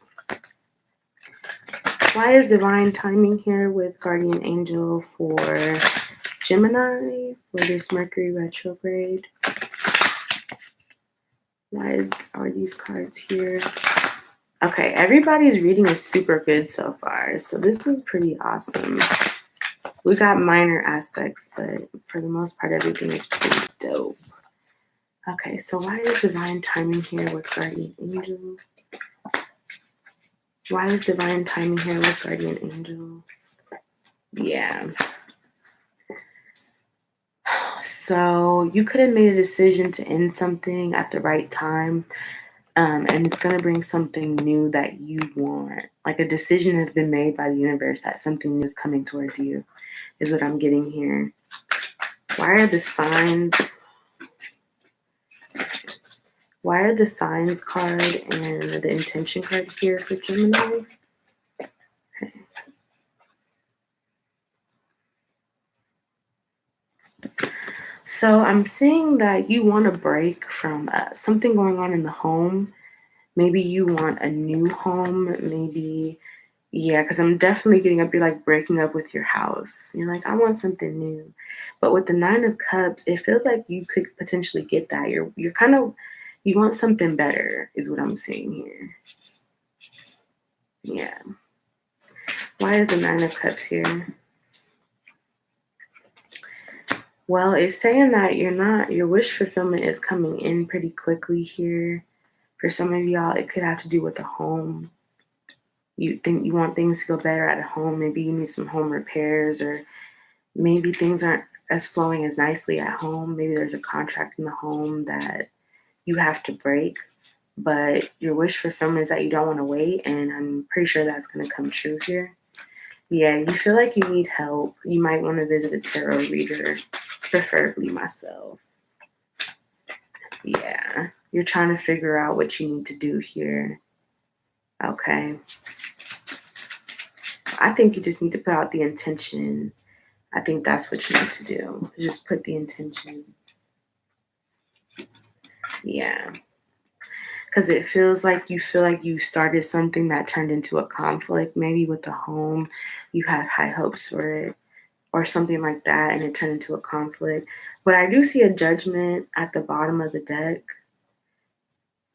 Why is divine timing here with guardian angel for Gemini for this Mercury retrograde? Why are these cards here? Okay, everybody's reading is super good so far. So this is pretty awesome. We got minor aspects, but for the most part, everything is pretty dope. Okay, so why is divine timing here with guardian angel? Why is divine timing here with guardian angel? Yeah. So you could have made a decision to end something at the right time, and it's going to bring something new that you want. Like a decision has been made by the universe that something new is coming towards you, is what I'm getting here. Why are the signs? Why are the signs card and the intention card here for Gemini? Okay. So I'm seeing that you want to break from something going on in the home. Maybe you want a new home. Maybe, yeah, because I'm definitely getting up. You're like breaking up with your house. You're like, I want something new. But with the Nine of Cups, it feels like you could potentially get that. You're kind of, you want something better is what I'm seeing here. Yeah. Why is the Nine of Cups here? Well, it's saying that your wish fulfillment is coming in pretty quickly here. For some of y'all, it could have to do with the home. You think you want things to go better at home. Maybe you need some home repairs, or maybe things aren't as flowing as nicely at home. Maybe there's a contract in the home that you have to break, but your wish fulfillment is that you don't want to wait, and I'm pretty sure that's going to come true here. Yeah, you feel like you need help. You might want to visit a tarot reader, preferably myself. Yeah, you're trying to figure out what you need to do here. Okay. I think you just need to put out the intention. I think that's what you need to do. Just put the intention. Yeah. Because it feels like you started something that turned into a conflict, maybe with the home. You had high hopes for it or something like that, and it turned into a conflict. But I do see a judgment at the bottom of the deck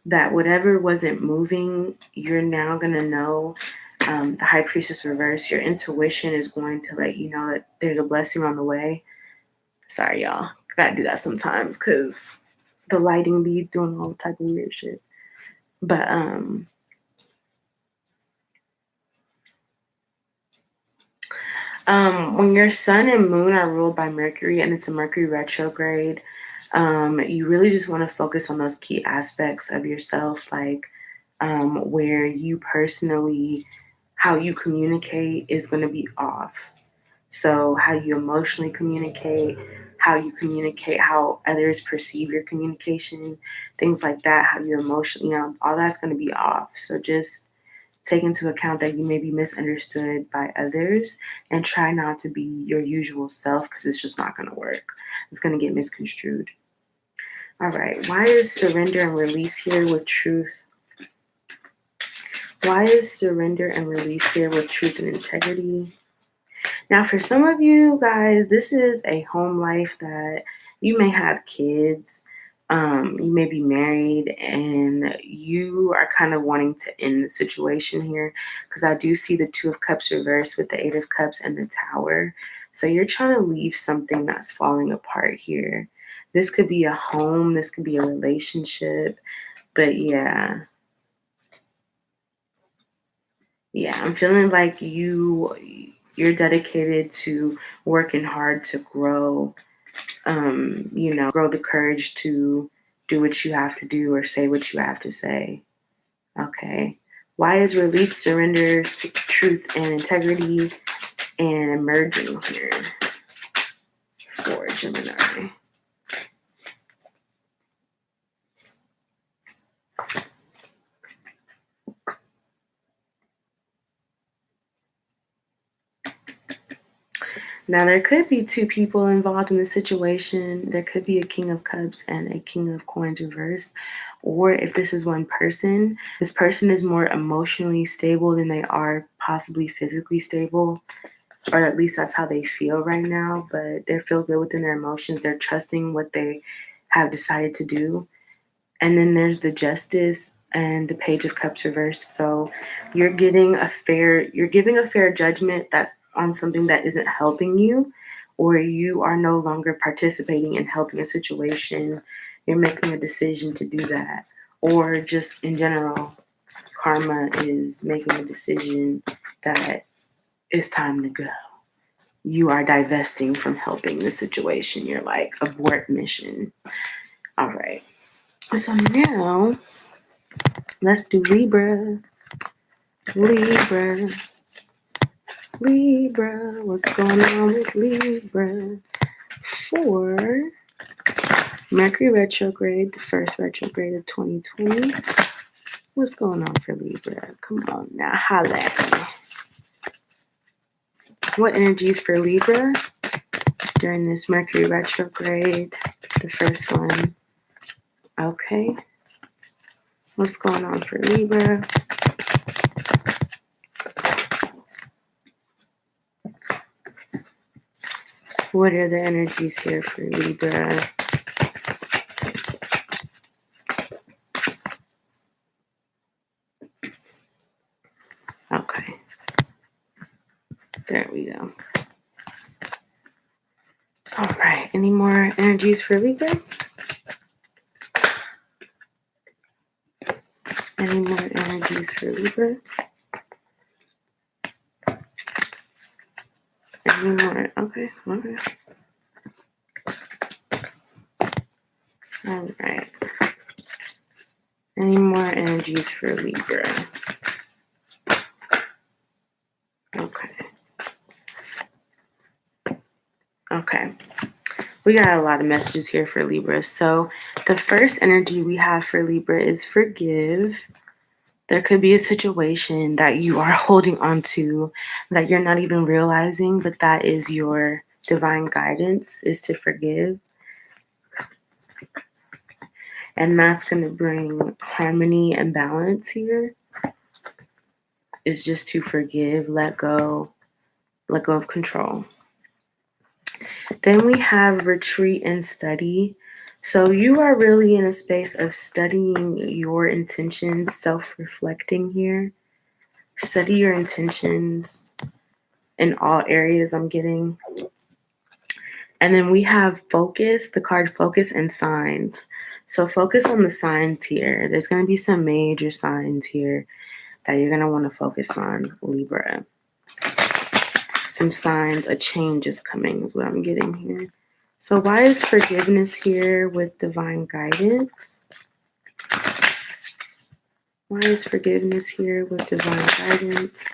that whatever wasn't moving, you're now going to know. The High Priestess reverse, your intuition is going to let you know that there's a blessing on the way. Sorry, y'all. Gotta do that sometimes because the lighting be doing all type of weird shit. But when your sun and moon are ruled by Mercury and it's a Mercury retrograde, you really just want to focus on those key aspects of yourself, like where you personally, how you communicate is going to be off. So how you emotionally communicate, how others perceive your communication, things like that, how you emotionally, all that's going to be off. So just take into account that you may be misunderstood by others and try not to be your usual self, because it's just not going to work. It's going to get misconstrued. All right. Why is surrender and release here with truth? Why is surrender and release here with truth and integrity? Now, for some of you guys, this is a home life that you may have kids, you may be married, and you are kind of wanting to end the situation here because I do see the Two of Cups reversed with the Eight of Cups and the Tower. So you're trying to leave something that's falling apart here. This could be a home, this could be a relationship, but yeah, I'm feeling like you're dedicated to working hard to grow, grow the courage to do what you have to do or say what you have to say. Okay. Why is release, surrender, truth, and integrity and emerging here for Gemini? Now, there could be two people involved in the situation. There could be a King of Cups and a King of Coins reversed. Or if this is one person, this person is more emotionally stable than they are possibly physically stable, or at least that's how they feel right now. But they feel good within their emotions. They're trusting what they have decided to do. And then there's the Justice and the Page of Cups reversed. So you're giving a fair judgment that's on something that isn't helping you, or you are no longer participating in helping a situation. You're making a decision to do that. Or just in general, karma is making a decision that it's time to go. You are divesting from helping the situation. You're like, abort mission. All right. So now let's do Libra. Libra. Libra. What's going on with Libra? For Mercury retrograde, the first retrograde of 2020. What's going on for Libra? Come on now, holla at me. What energies for Libra during this Mercury retrograde? The first one. Okay. What's going on for Libra? What are the energies here for Libra? Okay. There we go. All right. Any more energies for Libra? Any more energies for Libra? Any more? Okay. Okay. All right. Any more energies for Libra? Okay. Okay. We got a lot of messages here for Libra. So the first energy we have for Libra is forgive. There could be a situation that you are holding on to that you're not even realizing, but that is your divine guidance, is to forgive. And that's going to bring harmony and balance here. Is just to forgive, let go of control. Then we have retreat and study. So you are really in a space of studying your intentions, self-reflecting here. Study your intentions in all areas I'm getting. And then we have focus, the card focus and signs. So focus on the signs here. There's going to be some major signs here that you're going to want to focus on, Libra. Some signs, a change is coming is what I'm getting here. So why is forgiveness here with divine guidance? Why is forgiveness here with divine guidance?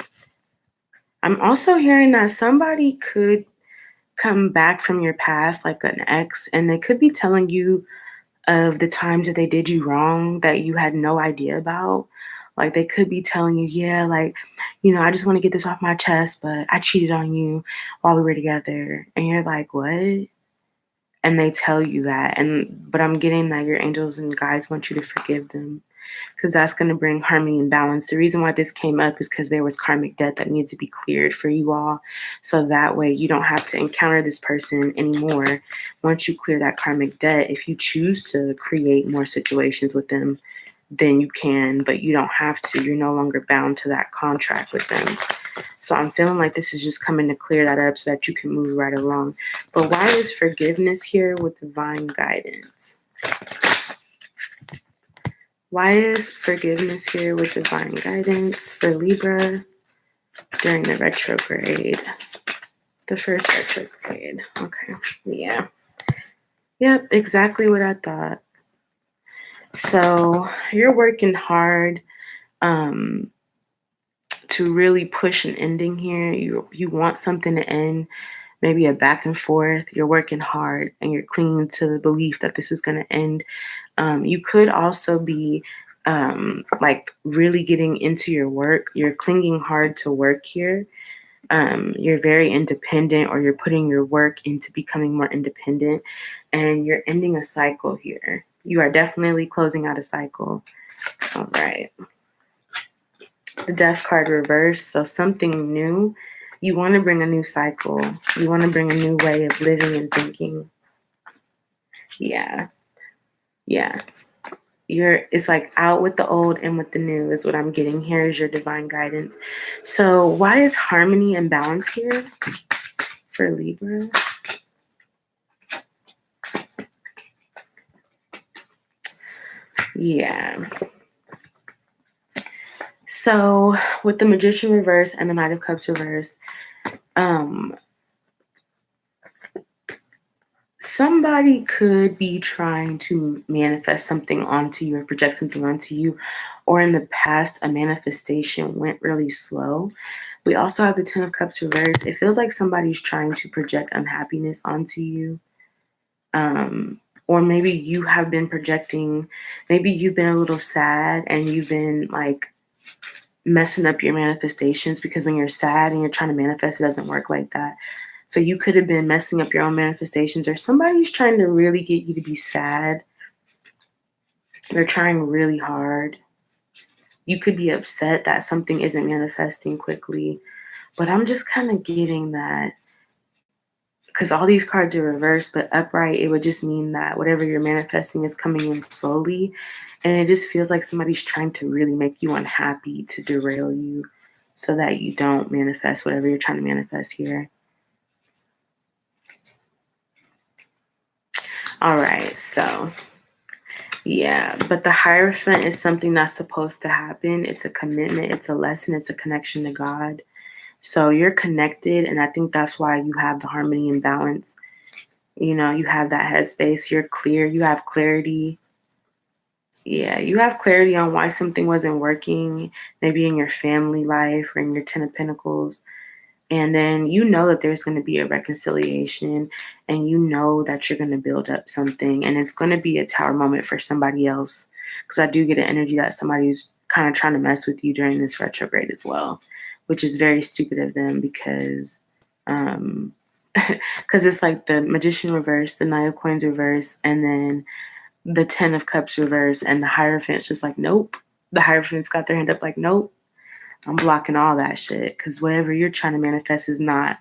I'm also hearing that somebody could come back from your past, like an ex, and they could be telling you of the times that they did you wrong that you had no idea about. Like they could be telling you, yeah, like, I just want to get this off my chest, but I cheated on you while we were together. And you're like, what? And they tell you that. But I'm getting that your angels and guides want you to forgive them. because that's going to bring harmony and balance. The reason why this came up is because there was karmic debt that needed to be cleared for you all. So that way you don't have to encounter this person anymore. Once you clear that karmic debt, if you choose to create more situations with them, then you can, but you don't have to. You're no longer bound to that contract with them. So I'm feeling like this is just coming to clear that up so that you can move right along. But why is forgiveness here with divine guidance? Why is forgiveness here with divine guidance for Libra during the retrograde? The first retrograde. Okay. Yeah. Yep, exactly what I thought. So you're working hard to really push an ending here. You want something to end, maybe a back and forth. You're working hard and you're clinging to the belief that this is going to end. You could also be like really getting into your work. You're clinging hard to work here. You're very independent, or you're putting your work into becoming more independent, and you're ending a cycle here. You are definitely closing out a cycle. All right. The Death card reversed, so something new. You want to bring a new cycle. You want to bring a new way of living and thinking. Yeah. It's like out with the old and with the new is what I'm getting here is your divine guidance. So why is harmony and balance here for Libra? Yeah. So with the Magician reverse and the Knight of Cups reverse, somebody could be trying to manifest something onto you or project something onto you, or in the past, a manifestation went really slow. We also have the Ten of Cups reversed. It feels like somebody's trying to project unhappiness onto you. Or maybe you have been projecting, maybe you've been a little sad and you've been like messing up your manifestations, because when you're sad and you're trying to manifest, it doesn't work like that. So you could have been messing up your own manifestations, or somebody's trying to really get you to be sad. They're trying really hard. You could be upset that something isn't manifesting quickly, but I'm just kind of getting that, because all these cards are reversed, but upright, it would just mean that whatever you're manifesting is coming in slowly. And it just feels like somebody's trying to really make you unhappy to derail you so that you don't manifest whatever you're trying to manifest here. All right, so yeah, but the Hierophant is something that's supposed to happen. It's a commitment, it's a lesson, it's a connection to God. So you're connected, and I think that's why you have the harmony and balance. You know, you have that headspace, you're clear, you have clarity. Yeah, you have clarity on why something wasn't working, maybe in your family life or in your Ten of Pentacles. And then you know that there's going to be a reconciliation, and you know that you're going to build up something, and it's going to be a tower moment for somebody else. Because I do get an energy that somebody's kind of trying to mess with you during this retrograde as well, which is very stupid of them, because it's like the Magician reverse, the Knight of Coins reverse, and then the Ten of Cups reverse, and the Hierophant's just like, nope. The Hierophant's got their hand up like, nope. I'm blocking all that shit, because whatever you're trying to manifest is not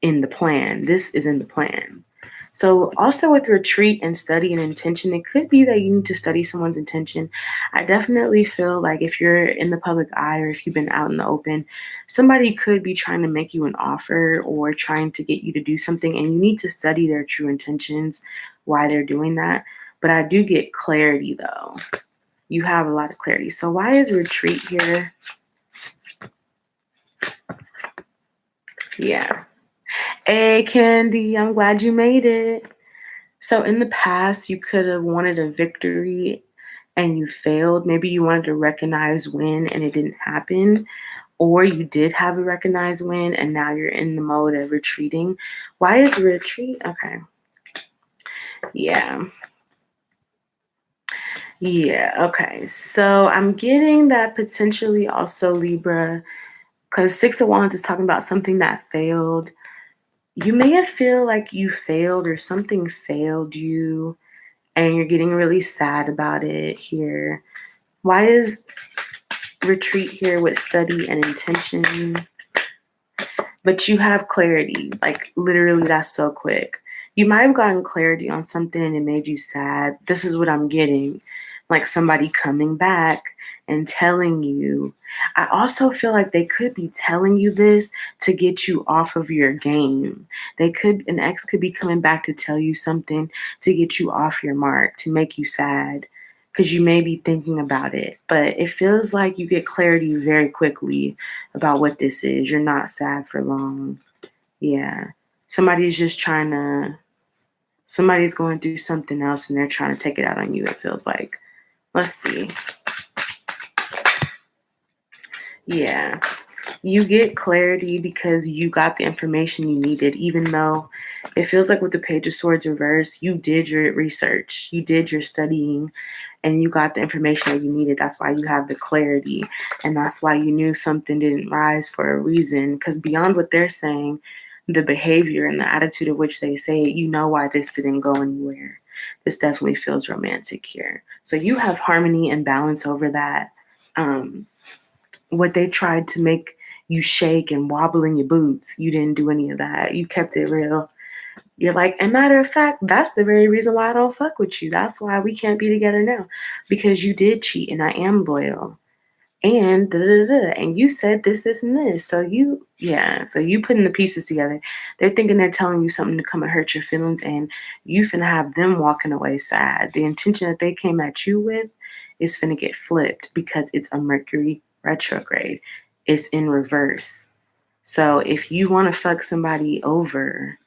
in the plan. This is in the plan. So also with retreat and study and intention, it could be that you need to study someone's intention. I definitely feel like if you're in the public eye, or if you've been out in the open, somebody could be trying to make you an offer or trying to get you to do something, and you need to study their true intentions, why they're doing that. But I do get clarity though. You have a lot of clarity. So why is retreat here? Yeah. Hey, Candy, I'm glad you made it. So in the past, you could have wanted a victory and you failed. Maybe you wanted to recognize win and it didn't happen. Or you did have a recognized win and now you're in the mode of retreating. Why is retreat? Okay. Yeah. Okay. So I'm getting that potentially also Libra, because Six of Wands is talking about something that failed. You may have feel like you failed or something failed you, and you're getting really sad about it here. Why is retreat here with study and intention? But you have clarity. Like, literally, that's so quick. You might have gotten clarity on something and it made you sad. This is what I'm getting. Like somebody coming back and telling you. I also feel like they could be telling you this to get you off of your game. An ex could be coming back to tell you something to get you off your mark, to make you sad, because you may be thinking about it. But it feels like you get clarity very quickly about what this is. You're not sad for long. Yeah. Somebody's going through something else and they're trying to take it out on you, it feels like. Let's see. Yeah. You get clarity because you got the information you needed, even though it feels like with the Page of Swords reverse, you did your research, you did your studying, and you got the information that you needed. That's why you have the clarity. And that's why you knew something didn't rise for a reason. Because beyond what they're saying, the behavior and the attitude of which they say it, you know why this didn't go anywhere. This definitely feels romantic here. So you have harmony and balance over that. What they tried to make you shake and wobble in your boots, you didn't do any of that. You kept it real. You're like, and matter of fact, that's the very reason why I don't fuck with you. That's why we can't be together now. Because you did cheat and I am loyal. And and you said this, this, and this. So you putting the pieces together. They're thinking they're telling you something to come and hurt your feelings, and you finna have them walking away sad. The intention that they came at you with is finna get flipped because it's a Mercury retrograde. It's in reverse. So if you want to fuck somebody over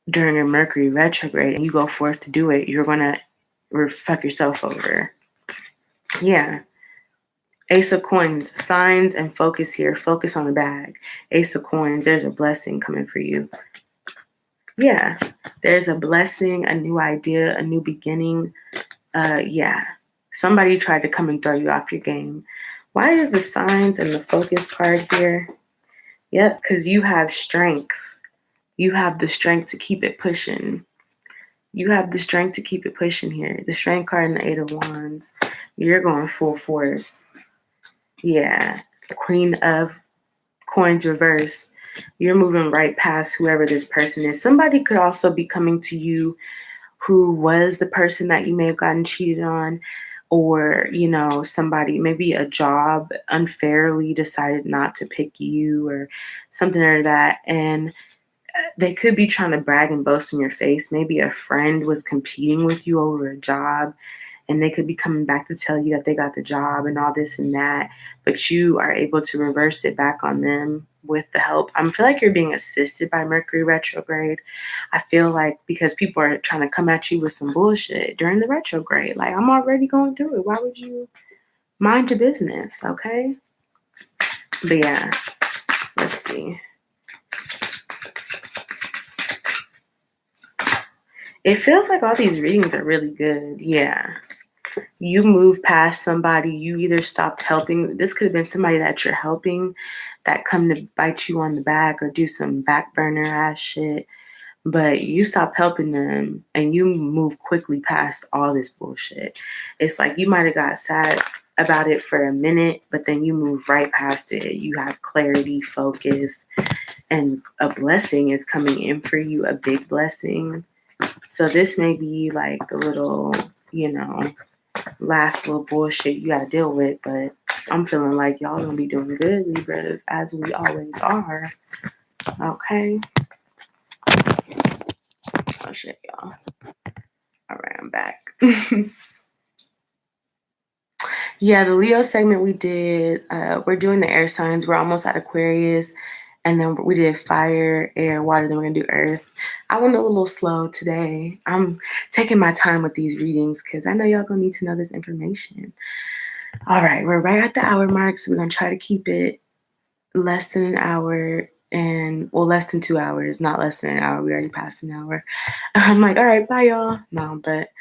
during a Mercury retrograde and you go forth to do it, you're gonna fuck yourself over. Yeah. Ace of Coins, signs and focus here. Focus on the bag. Ace of Coins, there's a blessing coming for you. Yeah, there's a blessing, a new idea, a new beginning. Yeah, somebody tried to come and throw you off your game. Why is the signs and the focus card here? Yep, because you have strength. You have the strength to keep it pushing. You have the strength to keep it pushing here. The strength card and the Eight of Wands. You're going full force. Yeah. Queen of Coins reverse. You're moving right past whoever this person is. Somebody could also be coming to you who was the person that you may have gotten cheated on, or, somebody, maybe a job unfairly decided not to pick you or something like that. And they could be trying to brag and boast in your face. Maybe a friend was competing with you over a job, and they could be coming back to tell you that they got the job and all this and that, but you are able to reverse it back on them with the help. I feel like you're being assisted by Mercury retrograde. I feel like because people are trying to come at you with some bullshit during the retrograde. Like, I'm already going through it. Why would you mind your business, okay? But yeah, let's see. It feels like all these readings are really good. Yeah. You move past somebody. You either stopped helping. This could have been somebody that you're helping that come to bite you on the back or do some back burner ass shit. But you stop helping them and you move quickly past all this bullshit. It's like you might have got sad about it for a minute, but then you move right past it. You have clarity, focus, and a blessing is coming in for you, a big blessing. So this may be like a little, last little bullshit you gotta deal with, but I'm feeling like y'all gonna be doing good, Libras, as we always are. Okay. I'll show y'all. All right, I'm back. Yeah, the Leo segment we did, we're doing the air signs. We're almost at Aquarius. And then we did fire, air, water. Then we're going to do earth. I went a little slow today. I'm taking my time with these readings because I know y'all going to need to know this information. All right, we're right at the hour mark. So we're going to try to keep it less than an hour less than 2 hours, not less than an hour. We already passed an hour. I'm like, all right, bye, y'all. No, but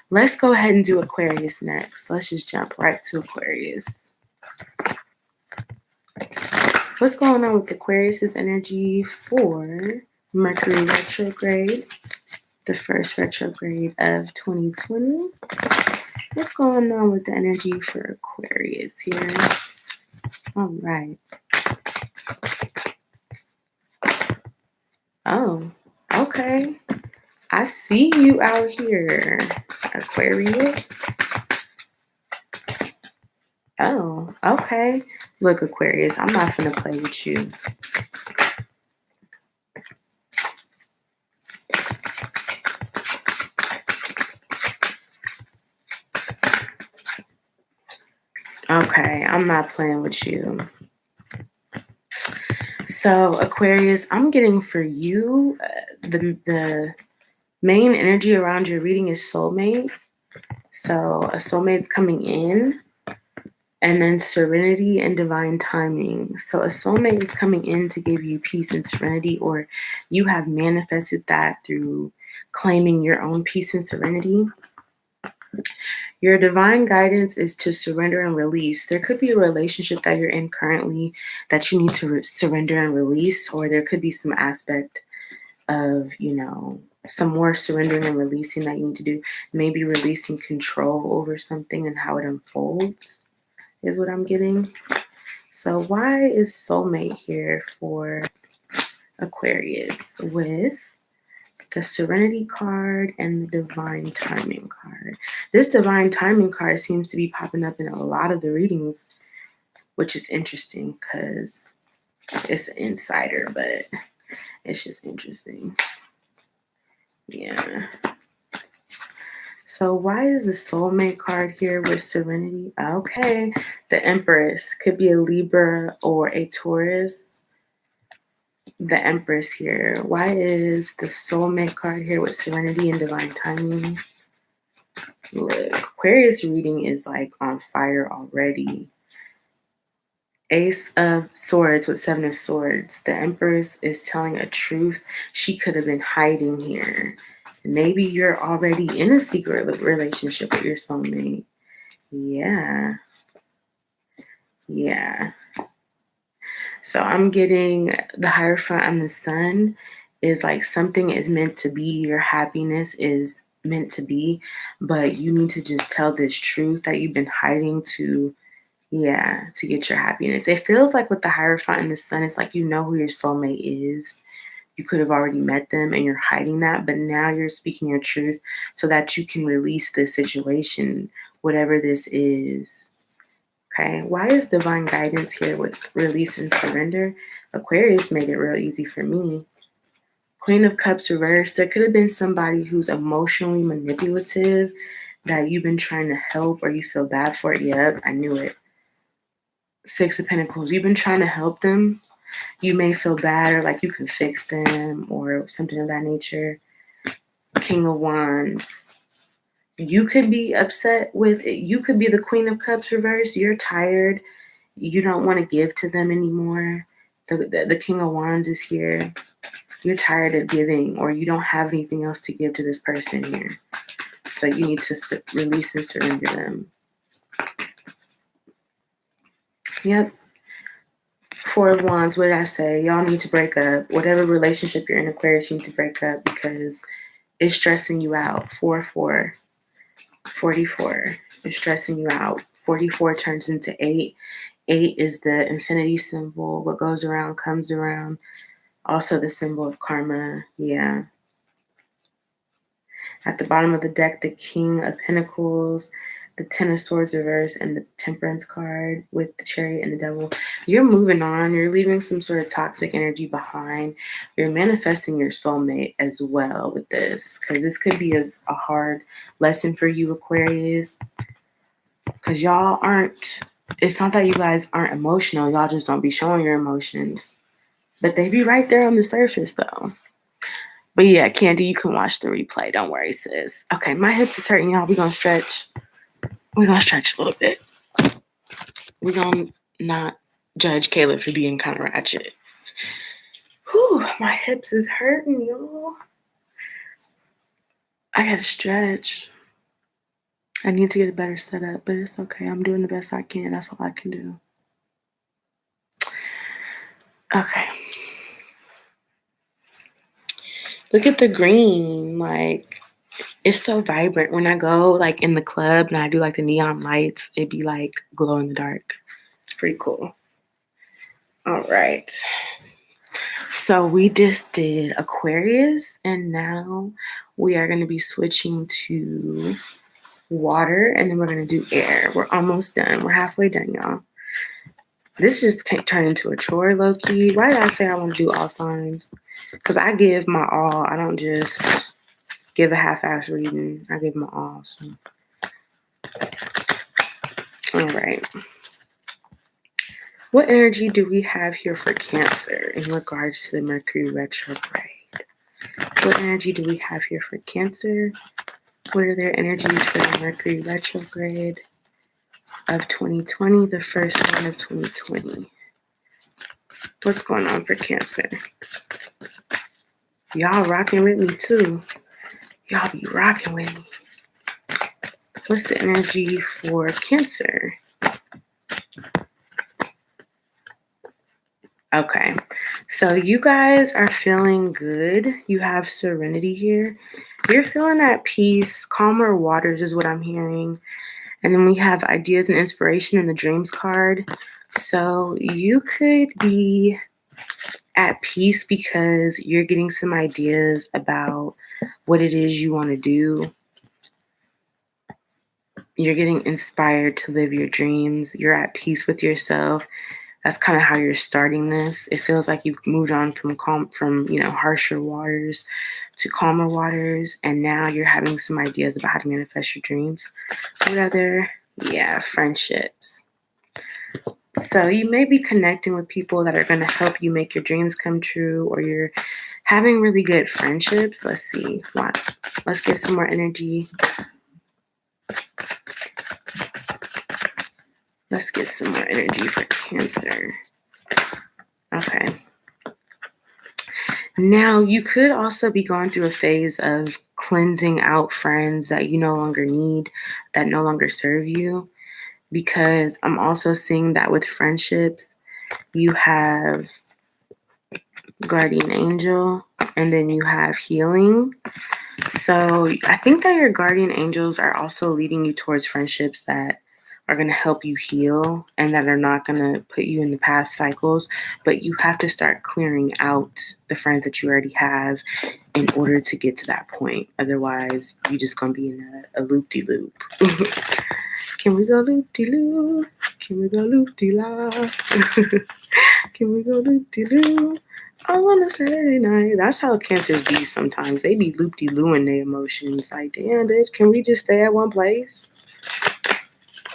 let's go ahead and do Aquarius next. Let's just jump right to Aquarius. What's going on with Aquarius's energy for Mercury retrograde, the first retrograde of 2020? What's going on with the energy for Aquarius here? All right. Oh, okay. I see you out here, Aquarius. Oh, okay. Look, Aquarius, I'm not gonna play with you. Okay, I'm not playing with you. So, Aquarius, I'm getting for you the main energy around your reading is soulmate. So, a soulmate's coming in, and then serenity and divine timing. So, a soulmate is coming in to give you peace and serenity, or you have manifested that through claiming your own peace and serenity. Your divine guidance is to surrender and release. There could be a relationship that you're in currently that you need to surrender and release, or there could be some aspect of, some more surrendering and releasing that you need to do. Maybe releasing control over something and how it unfolds is what I'm getting. So why is soulmate here for Aquarius with the Serenity card and the Divine Timing card? This Divine Timing card seems to be popping up in a lot of the readings, which is interesting because it's an insider, but it's just interesting. Yeah. So why is the Soulmate card here with Serenity? Okay. The Empress could be a Libra or a Taurus. The Empress here. Why is the Soulmate card here with Serenity and Divine Timing? Look, Aquarius reading is like on fire already. Ace of Swords with Seven of Swords. The Empress is telling a truth she could have been hiding here. Maybe you're already in a secret relationship with your soulmate. Yeah. Yeah. So I'm getting the Hierophant and the Sun is like something is meant to be. Your happiness is meant to be, but you need to just tell this truth that you've been hiding to get your happiness. It feels like with the Hierophant and the Sun, it's like you know who your soulmate is. You could have already met them and you're hiding that, but now you're speaking your truth so that you can release this situation, whatever this is. Okay, why is divine guidance here with release and surrender? Aquarius made it real easy for me. Queen of Cups reversed. There could have been somebody who's emotionally manipulative that you've been trying to help or you feel bad for. Yep, I knew it. Six of Pentacles. You've been trying to help them. You may feel bad or like you can fix them or something of that nature. King of Wands. You could be upset with it. You could be the Queen of Cups reversed. You're tired. You don't want to give to them anymore. The King of Wands is here. You're tired of giving or you don't have anything else to give to this person here. So you need to release and surrender them. Yep. Four of Wands, what did I say? Y'all need to break up. Whatever relationship you're in, Aquarius, you need to break up because it's stressing you out. 4-4. 44 is stressing you out. 44 turns into 8. 8 is the infinity symbol. What goes around comes around. Also the symbol of karma. Yeah. At the bottom of the deck, the King of Pentacles, the Ten of Swords reverse, and the Temperance card with the Chariot and the Devil. You're moving on. You're leaving some sort of toxic energy behind. You're manifesting your soulmate as well with this, because this could be a hard lesson for you, Aquarius, because y'all aren't, it's not that you guys aren't emotional. Y'all just don't be showing your emotions. But they be right there on the surface, though. But yeah, Candy, you can watch the replay. Don't worry, sis. Okay, my hips is hurting, y'all. We're going to stretch. We're going to stretch a little bit. We're going to not judge Kayla for being kind of ratchet. Whew, my hips is hurting, y'all. I got to stretch. I need to get a better setup, but it's okay. I'm doing the best I can. That's all I can do. Okay. Look at the green. Like, It's so vibrant. When I go like in the club and I do like the neon lights, it'd be like glow in the dark. It's pretty cool. All right. So we just did Aquarius, and now we are going to be switching to water, and then we're going to do air. We're almost done. We're halfway done, y'all. This just turned into a chore, low-key. Why did I say I want to do all signs? Because I give my all. I don't just give a half-ass reading. I give my all. So. All right. What energy do we have here for Cancer in regards to the Mercury retrograde? What energy do we have here for Cancer? What are their energies for the Mercury retrograde of 2020, the first one of 2020? What's going on for Cancer? Y'all rocking with me too. Y'all be rocking with me. What's the energy for Cancer? Okay, so you guys are feeling good. You have serenity here. You're feeling at peace. Calmer waters is what I'm hearing. And then we have ideas and inspiration in the dreams card. So you could be at peace because you're getting some ideas about what it is you want to do. You're getting inspired to live your dreams. You're at peace with yourself. That's kind of how you're starting this. It feels like you've moved on from harsher waters to calmer waters, and now you're having some ideas about how to manifest your dreams. What other? Yeah, friendships. So you may be connecting with people that are going to help you make your dreams come true, or you're having really good friendships. Let's see. Let's get some more energy. Let's get some more energy for Cancer. Okay. Now, you could also be going through a phase of cleansing out friends that you no longer need, that no longer serve you, because I'm also seeing that with friendships, you have guardian angel, and then you have healing. So I think that your guardian angels are also leading you towards friendships that are going to help you heal and that are not going to put you in the past cycles. But you have to start clearing out the friends that you already have in order to get to that point. Otherwise, you're just going to be in a loop-de-loop. Can we go loop-de-loop? Can we go loop-de-la? Can we go loop-de-loop? On a Saturday night. That's how Cancers be sometimes. They be loop-de-looing their emotions. Like, damn, bitch, can we just stay at one place?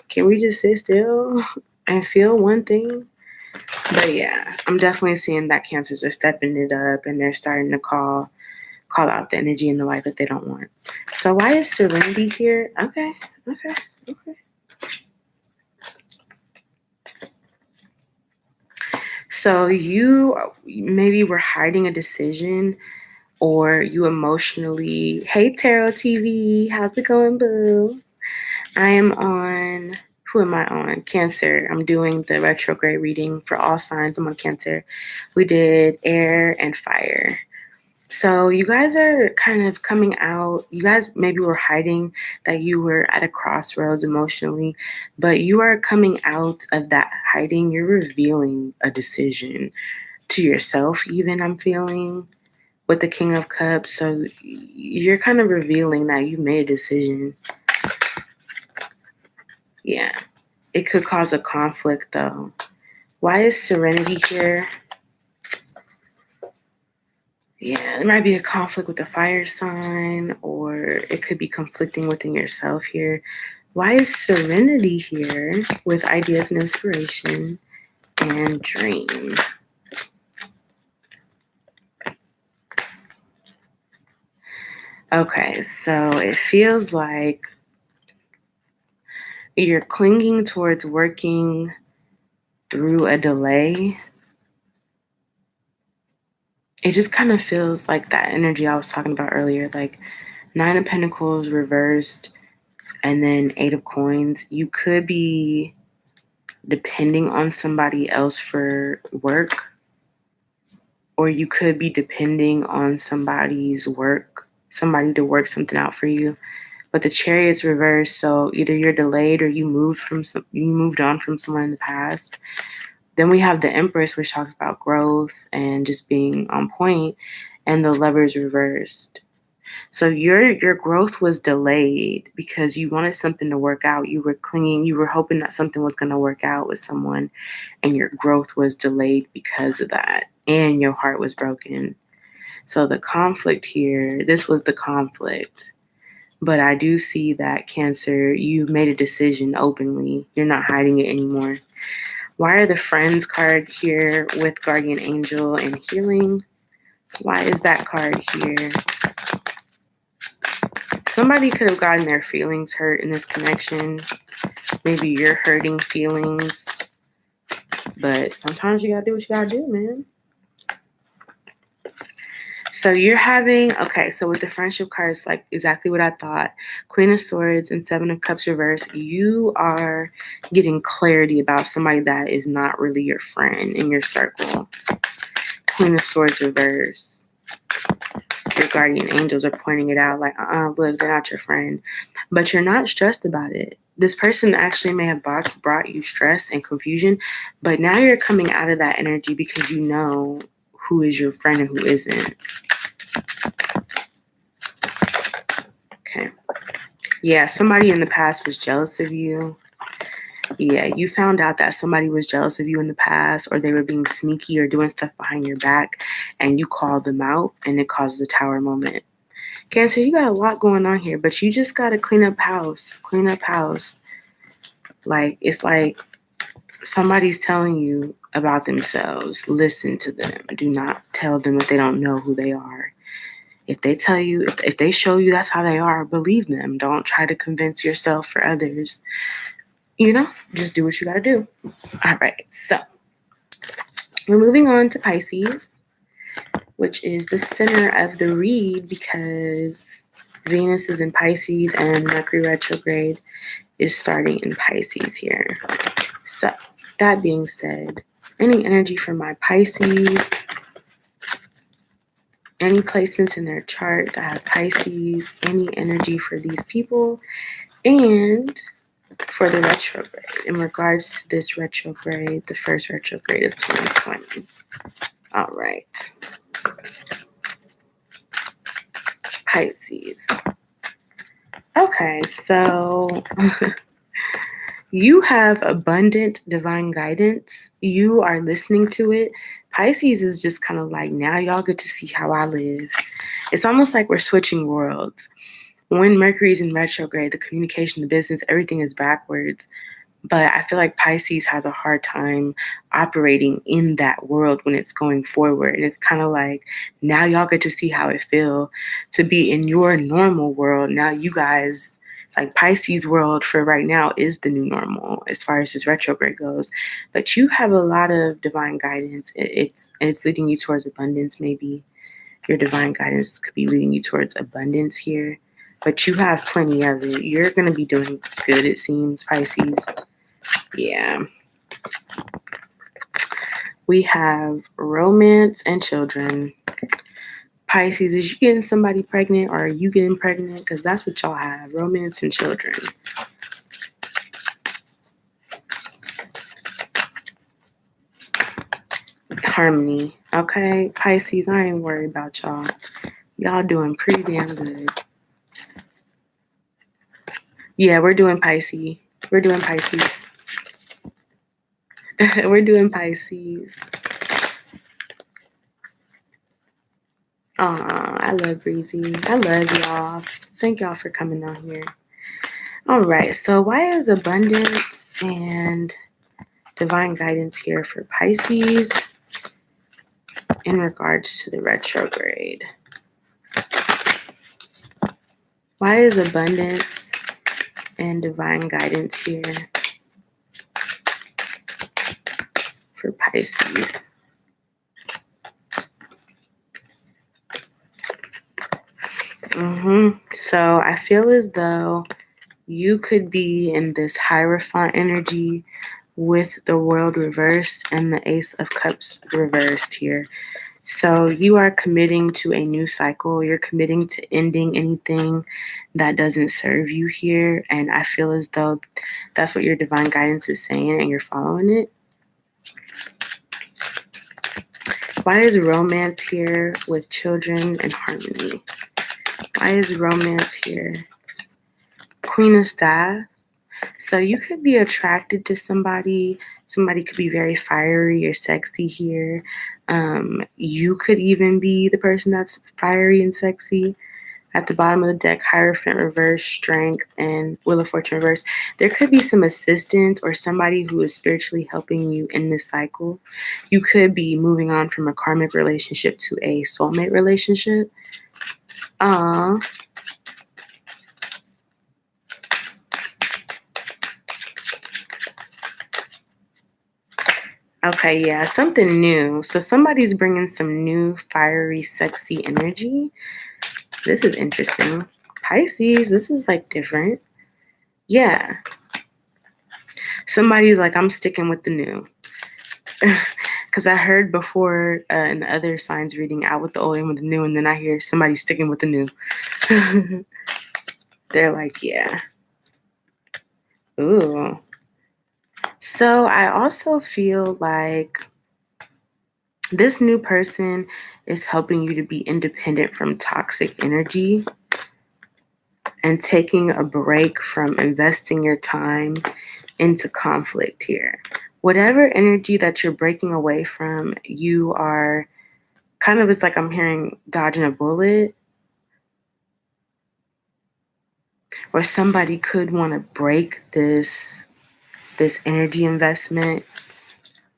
Can we just sit still and feel one thing? But yeah, I'm definitely seeing that Cancers are stepping it up and they're starting to call out the energy in the life that they don't want. So why is serenity here? Okay. So you maybe were hiding a decision, or you emotionally, hey Tarot TV, how's it going, boo? I am on, who am I on? Cancer. I'm doing the retrograde reading for all signs. I'm on Cancer. We did air and fire. So you guys are kind of coming out. You guys maybe were hiding that you were at a crossroads emotionally, but you are coming out of that hiding. You're revealing a decision to yourself, even, I'm feeling, with the King of Cups. So you're kind of revealing that you made a decision. Yeah. It could cause a conflict, though. Why is serenity here? Yeah, there might be a conflict with the fire sign, or it could be conflicting within yourself here. Why is serenity here with ideas and inspiration and dream? Okay, so it feels like you're clinging towards working through a delay. It just kind of feels like that energy I was talking about earlier, like Nine of Pentacles reversed and then Eight of Coins. You could be depending on somebody else for work, or you could be depending on somebody's work somebody to work something out for you. But the Chariot's reversed, so either you're delayed or you moved on from someone in the past. Then we have the Empress, which talks about growth and just being on point, and the Lover's reversed. So your growth was delayed because you wanted something to work out. You were clinging, you were hoping that something was going to work out with someone, and your growth was delayed because of that, and your heart was broken. So the conflict here, this was the conflict. But I do see that, Cancer, you made a decision openly. You're not hiding it anymore. Why are the Friends card here with Guardian Angel and Healing? Why is that card here? Somebody could have gotten their feelings hurt in this connection. Maybe you're hurting feelings. But sometimes you gotta do what you gotta do, man. So you're having, okay, so with the friendship cards, like exactly what I thought. Queen of Swords and Seven of Cups reverse, you are getting clarity about somebody that is not really your friend in your circle. Queen of Swords reverse. Your guardian angels are pointing it out like, look, they're not your friend. But you're not stressed about it. This person actually may have brought you stress and confusion, but now you're coming out of that energy because you know who is your friend and who isn't. Okay. Yeah, somebody in the past was jealous of you. Yeah, you found out that somebody was jealous of you in the past, or they were being sneaky or doing stuff behind your back, and you called them out, and it causes a tower moment. Cancer, you got a lot going on here, but you just got to clean up house. Clean up house. Like, it's like somebody's telling you about themselves. Listen to them. Do not tell them if they don't know who they are. If they tell you, if they show you that's how they are, believe them. Don't try to convince yourself or others. You know, just do what you got to do. All right, so we're moving on to Pisces, which is the center of the read because Venus is in Pisces and Mercury retrograde is starting in Pisces here. So that being said, any energy for my Pisces, any placements in their chart that have Pisces, any energy for these people, and for the retrograde in regards to this retrograde, the first retrograde of 2020. All right. Pisces. Okay, so you have abundant divine guidance. You are listening to it. Pisces is just kind of like, now y'all get to see how I live. It's almost like we're switching worlds. When Mercury's in retrograde, the communication, the business, everything is backwards. But I feel like Pisces has a hard time operating in that world when it's going forward. And it's kind of like, now y'all get to see how it feels to be in your normal world. Now you guys, it's like Pisces world for right now is the new normal as far as this retrograde goes. But you have a lot of divine guidance. It's leading you towards abundance, maybe. Your divine guidance could be leading you towards abundance here. But you have plenty of it. You're going to be doing good, it seems, Pisces. Yeah. We have romance and children. Pisces, is you getting somebody pregnant or are you getting pregnant? Because that's what y'all have, romance and children. Harmony. Okay, Pisces, I ain't worried about y'all. Y'all doing pretty damn good. Yeah, we're doing Pisces. We're doing Pisces. We're doing Pisces. Aw, I love Breezy. I love y'all. Thank y'all for coming on here. All right, so why is abundance and divine guidance here for Pisces in regards to the retrograde? Why is abundance and divine guidance here for Pisces? So I feel as though you could be in this Hierophant energy with the World reversed and the Ace of Cups reversed here. So you are committing to a new cycle. You're committing to ending anything that doesn't serve you here. And I feel as though that's what your divine guidance is saying and you're following it. Why is romance here with children and harmony? Why is romance here? Queen of Staffs. So you could be attracted to somebody. Somebody could be very fiery or sexy here. You could even be the person that's fiery and sexy. At the bottom of the deck, Hierophant reverse, Strength, and Wheel of Fortune reverse. There could be some assistance or somebody who is spiritually helping you in this cycle. You could be moving on from a karmic relationship to a soulmate relationship. Okay, yeah, something new. So somebody's bringing some new, fiery, sexy energy. This is interesting. Pisces, this is like different. Yeah. Somebody's like, I'm sticking with the new. Because I heard before in the other signs reading out with the old and with the new, and then I hear somebody sticking with the new. They're like, yeah. Ooh. So I also feel like this new person is helping you to be independent from toxic energy and taking a break from investing your time into conflict here. Whatever energy that you're breaking away from, you are kind of, it's like I'm hearing dodging a bullet. Or somebody could want to break this energy investment.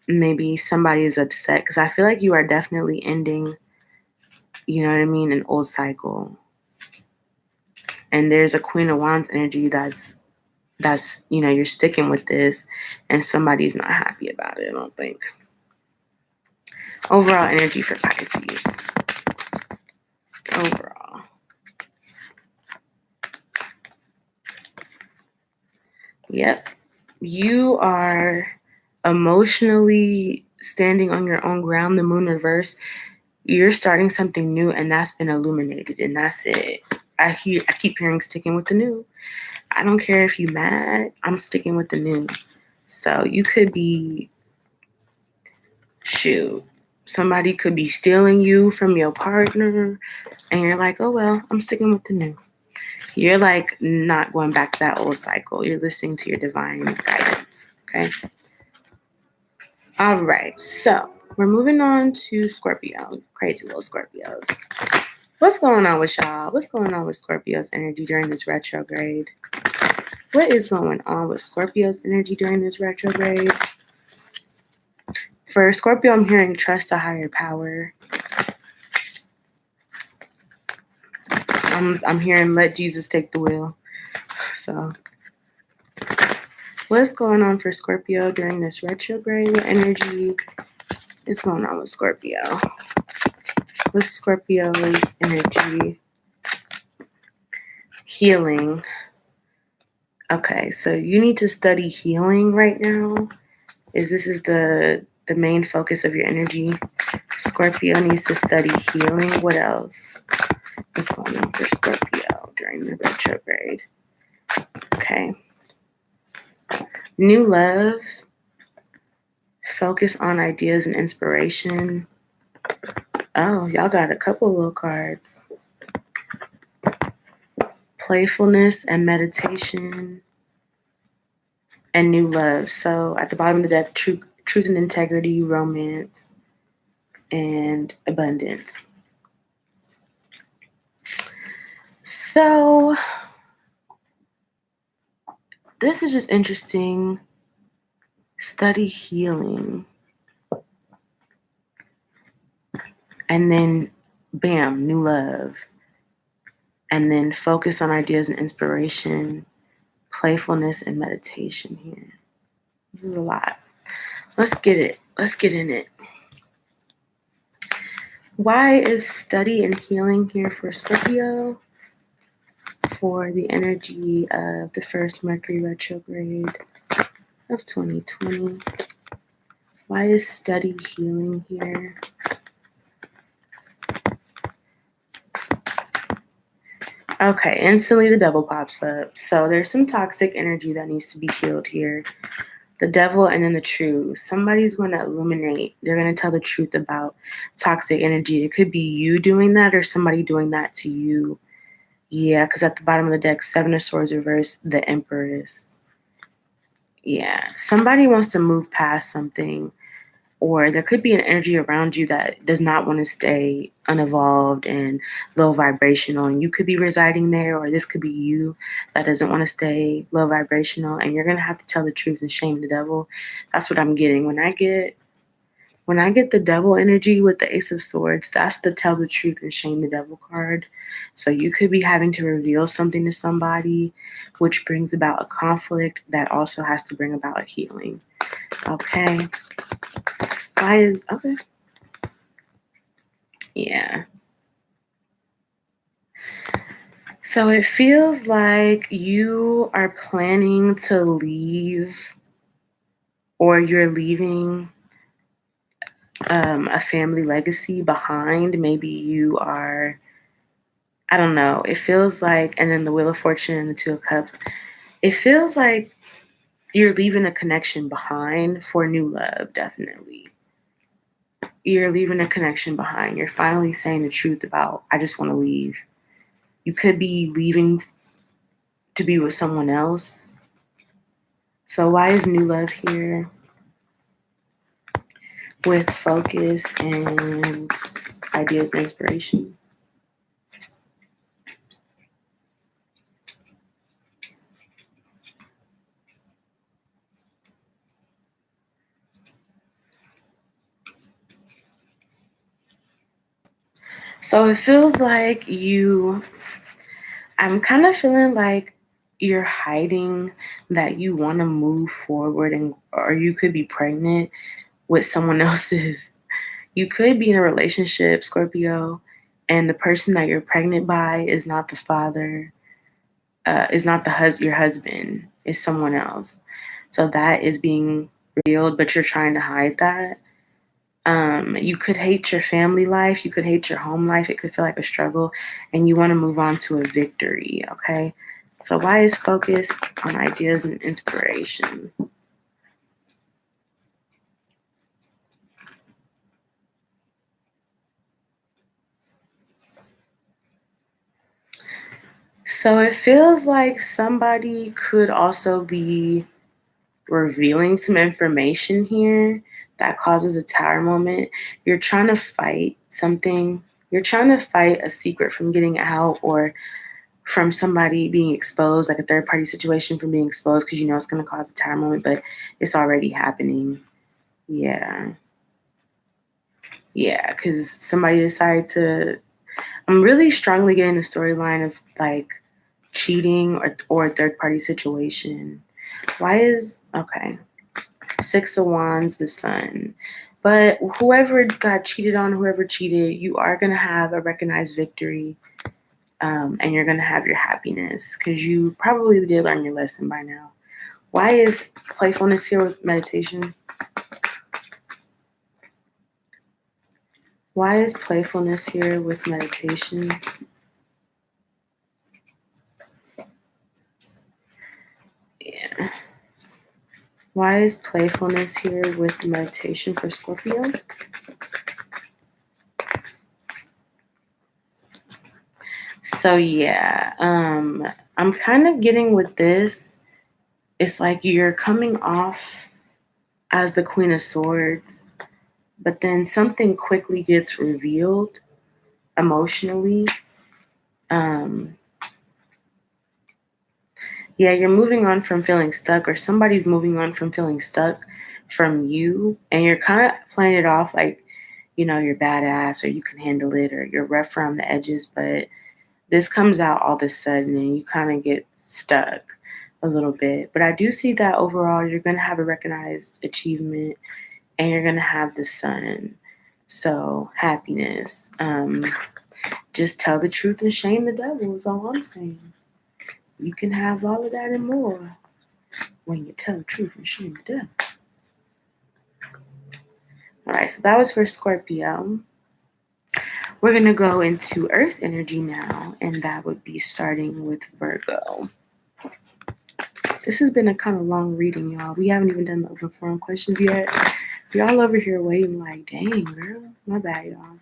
Maybe somebody is upset because I feel like you are definitely ending, you know what I mean, an old cycle. And there's a Queen of Wands energy that's you're sticking with this and somebody's not happy about it, I don't think. Overall energy for Pisces. Overall. Yep. You are emotionally standing on your own ground, the moon reverse. You're starting something new and that's been illuminated and that's it. I keep hearing sticking with the new. I don't care if you're mad, I'm sticking with the new. So you could be, somebody could be stealing you from your partner and you're like, oh well, I'm sticking with the new. You're like not going back to that old cycle. You're listening to your divine guidance, okay? All right, so we're moving on to Scorpio. Crazy little Scorpios. What's going on with y'all? What's going on with Scorpio's energy during this retrograde? What is going on with Scorpio's energy during this retrograde? For Scorpio, I'm hearing trust a higher power. I'm hearing let Jesus take the wheel. So what's going on for Scorpio during this retrograde? What energy is going on with Scorpio? What's Scorpio's energy? Healing. Okay, so you need to study healing right now. This is the main focus of your energy. Scorpio needs to study healing. What else is going on for Scorpio during the retrograde? Okay. New love. Focus on ideas and inspiration. Oh, y'all got a couple little cards. Playfulness and meditation. And new love. So at the bottom of the deck, truth and integrity, romance, and abundance. So this is just interesting. Study healing. And then, bam, new love. And then focus on ideas and inspiration, playfulness, and meditation here. This is a lot. Let's get it. Let's get in it. Why is study and healing here for Scorpio? For the energy of the first Mercury retrograde of 2020. Why is study healing here? Okay, instantly the devil pops up. So there's some toxic energy that needs to be healed here. The devil and then the truth. Somebody's going to illuminate. They're going to tell the truth about toxic energy. It could be you doing that or somebody doing that to you. Yeah, because at the bottom of the deck, Seven of Swords reversed, the Empress. Yeah, somebody wants to move past something, or there could be an energy around you that does not want to stay unevolved and low vibrational, and you could be residing there, or this could be you that doesn't want to stay low vibrational, and you're gonna have to tell the truth and shame the devil. That's what I'm getting. When I get the devil energy with the Ace of Swords, that's the tell the truth and shame the devil card. So you could be having to reveal something to somebody, which brings about a conflict that also has to bring about a healing. Okay. Okay? Yeah. So it feels like you are planning to leave or you're leaving a family legacy behind. Maybe you are, I don't know. It feels like, and then the Wheel of Fortune and the Two of Cups, it feels like you're leaving a connection behind for new love, definitely. You're leaving a connection behind. You're finally saying the truth about, I just want to leave. You could be leaving to be with someone else. So why is new love here? With focus and ideas and inspiration. So it feels like I'm kind of feeling like you're hiding that you want to move forward, and or you could be pregnant with someone else's. You could be in a relationship, Scorpio, and the person that you're pregnant by is not the father, is not your husband, is someone else. So that is being revealed, but you're trying to hide that. You could hate your family life. You could hate your home life. It could feel like a struggle, and you want to move on to a victory. Okay. So why is focus on ideas and inspiration? So it feels like somebody could also be revealing some information here that causes a tower moment. You're trying to fight something. You're trying to fight a secret from getting out, or from somebody being exposed, like a third party situation from being exposed, because you know it's going to cause a tower moment, but it's already happening. Yeah. Yeah, because somebody decided to. I'm really strongly getting the storyline of like cheating or a third party situation. Why is, okay, Six of Wands, the Sun. But whoever got cheated on, whoever cheated, you are going to have a recognized victory, and you're going to have your happiness because you probably did learn your lesson by now. Why is playfulness here with meditation? Why is playfulness here with meditation? Yeah. Why is playfulness here with meditation for Scorpio? So yeah, I'm kind of getting with this. It's like you're coming off as the Queen of Swords, but then something quickly gets revealed emotionally. Um, yeah, you're moving on from feeling stuck, or somebody's moving on from feeling stuck from you, and you're kind of playing it off like, you know, you're badass, or you can handle it, or you're rough around the edges, but this comes out all of a sudden, and you kind of get stuck a little bit. But I do see that overall, you're going to have a recognized achievement, and you're going to have the sun. So happiness. Just tell the truth and shame the devil is all I'm saying. You can have all of that and more when you tell the truth and shame the devil. All right, so that was for Scorpio. We're going to go into Earth energy now, and that would be starting with Virgo. This has been a kind of long reading, y'all. We haven't even done the open forum questions yet. Y'all over here waiting like, dang, girl. My bad, y'all.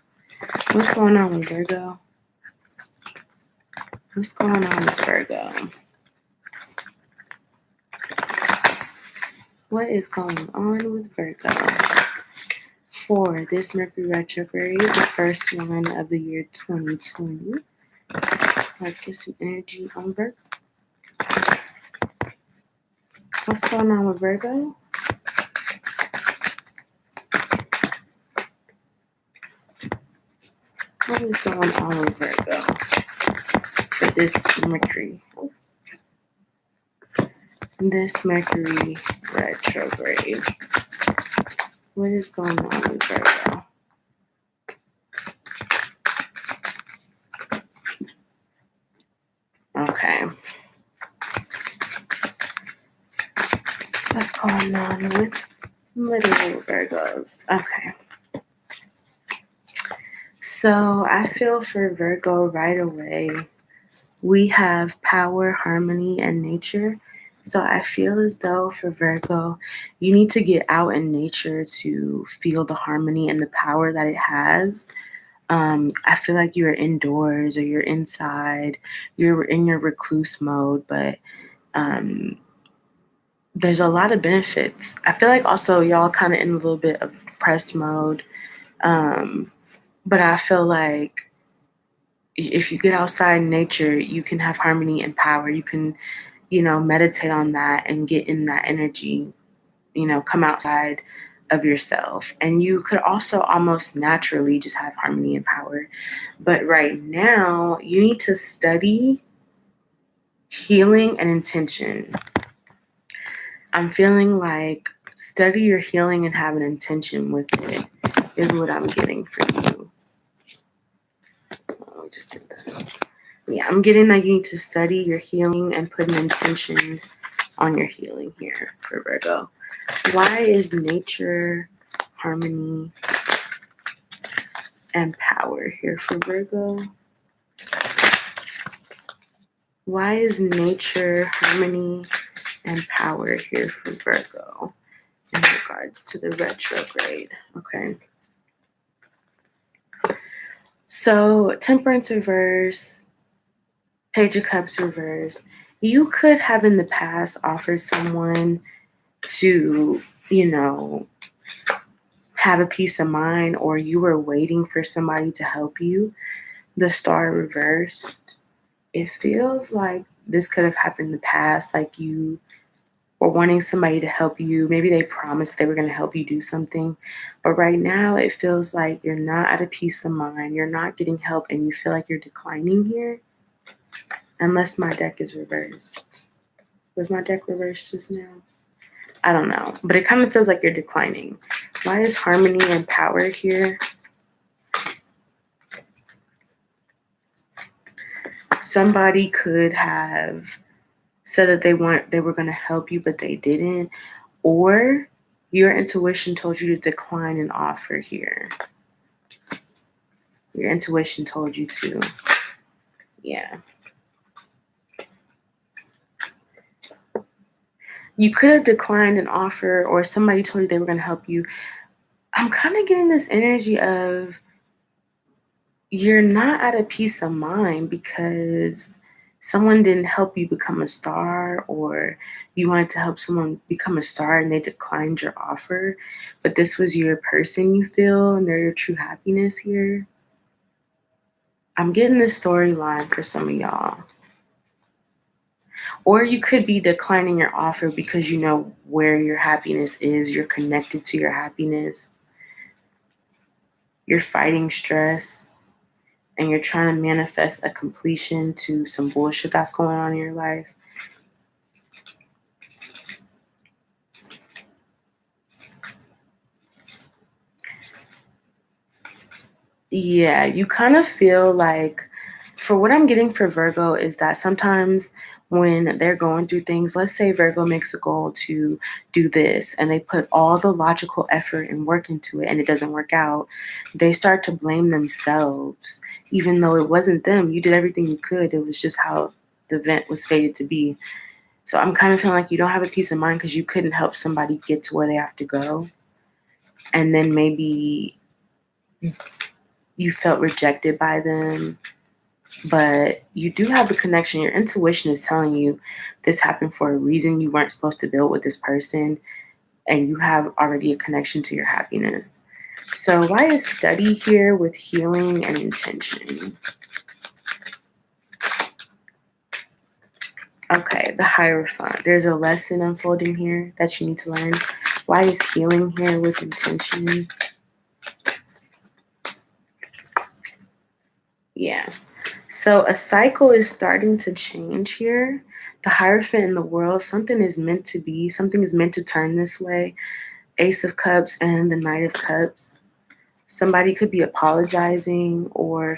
What's going on with Virgo? What's going on with Virgo? What is going on with Virgo for this Mercury retrograde, the first one of the year 2020? Let's get some energy on Virgo. What's going on with Virgo? What is going on with Virgo for this Mercury? This Mercury retrograde. What is going on with Virgo? Okay. What's going on with little Virgos? Okay. So I feel for Virgo right away, we have power, harmony, and nature. So I feel as though for Virgo, you need to get out in nature to feel the harmony and the power that it has. I feel like you're indoors or you're inside, you're in your recluse mode, but there's a lot of benefits. I feel like also y'all kind of in a little bit of depressed mode. But I feel like if you get outside in nature, you can have harmony and power. You can, meditate on that and get in that energy, come outside of yourself. And you could also almost naturally just have harmony and power. But right now, you need to study healing and intention. I'm feeling like study your healing and have an intention with it is what I'm getting for you. Let me just get that. Yeah, I'm getting that you need to study your healing and put an intention on your healing here for Virgo. Why is nature, harmony, and power here for Virgo? Why is nature, harmony, and power here for Virgo in regards to the retrograde? Okay. So Temperance reverse, Page of Cups reverse. You could have in the past offered someone to, have a peace of mind, or you were waiting for somebody to help you. The Star reversed. It feels like this could have happened in the past, like you were wanting somebody to help you. Maybe they promised they were going to help you do something. But right now, it feels like you're not at a peace of mind. You're not getting help, and you feel like you're declining here. Unless my deck is reversed. Was my deck reversed just now? I don't know. But it kind of feels like you're declining. Why is harmony and power here? Somebody could have said that they were going to help you, but they didn't. Or your intuition told you to decline an offer here. Your intuition told you to. Yeah. You could have declined an offer, or somebody told you they were going to help you. I'm kind of getting this energy of you're not at a peace of mind because someone didn't help you become a star, or you wanted to help someone become a star and they declined your offer. But this was your person, you feel, and they're your true happiness here. I'm getting this storyline for some of y'all. Or you could be declining your offer because you know where your happiness is. You're connected to your happiness. You're fighting stress. And you're trying to manifest a completion to some bullshit that's going on in your life. Yeah, you kind of feel like, for what I'm getting for Virgo is that sometimes when they're going through things. Let's say Virgo makes a goal to do this and they put all the logical effort and work into it and it doesn't work out. They start to blame themselves, even though it wasn't them. You did everything you could. It was just how the event was fated to be. So I'm kind of feeling like you don't have a peace of mind because you couldn't help somebody get to where they have to go. And then maybe you felt rejected by them, but you do have a connection. Your intuition is telling you this happened for a reason. You weren't supposed to build with this person, and you have already a connection to your happiness. So why is study here with healing and intention? Okay, the Hierophant. There's a lesson unfolding here that you need to learn. Why is healing here with intention? Yeah. So a cycle is starting to change here. The Hierophant in the world, something is meant to be, something is meant to turn this way. Ace of Cups and the Knight of Cups. Somebody could be apologizing or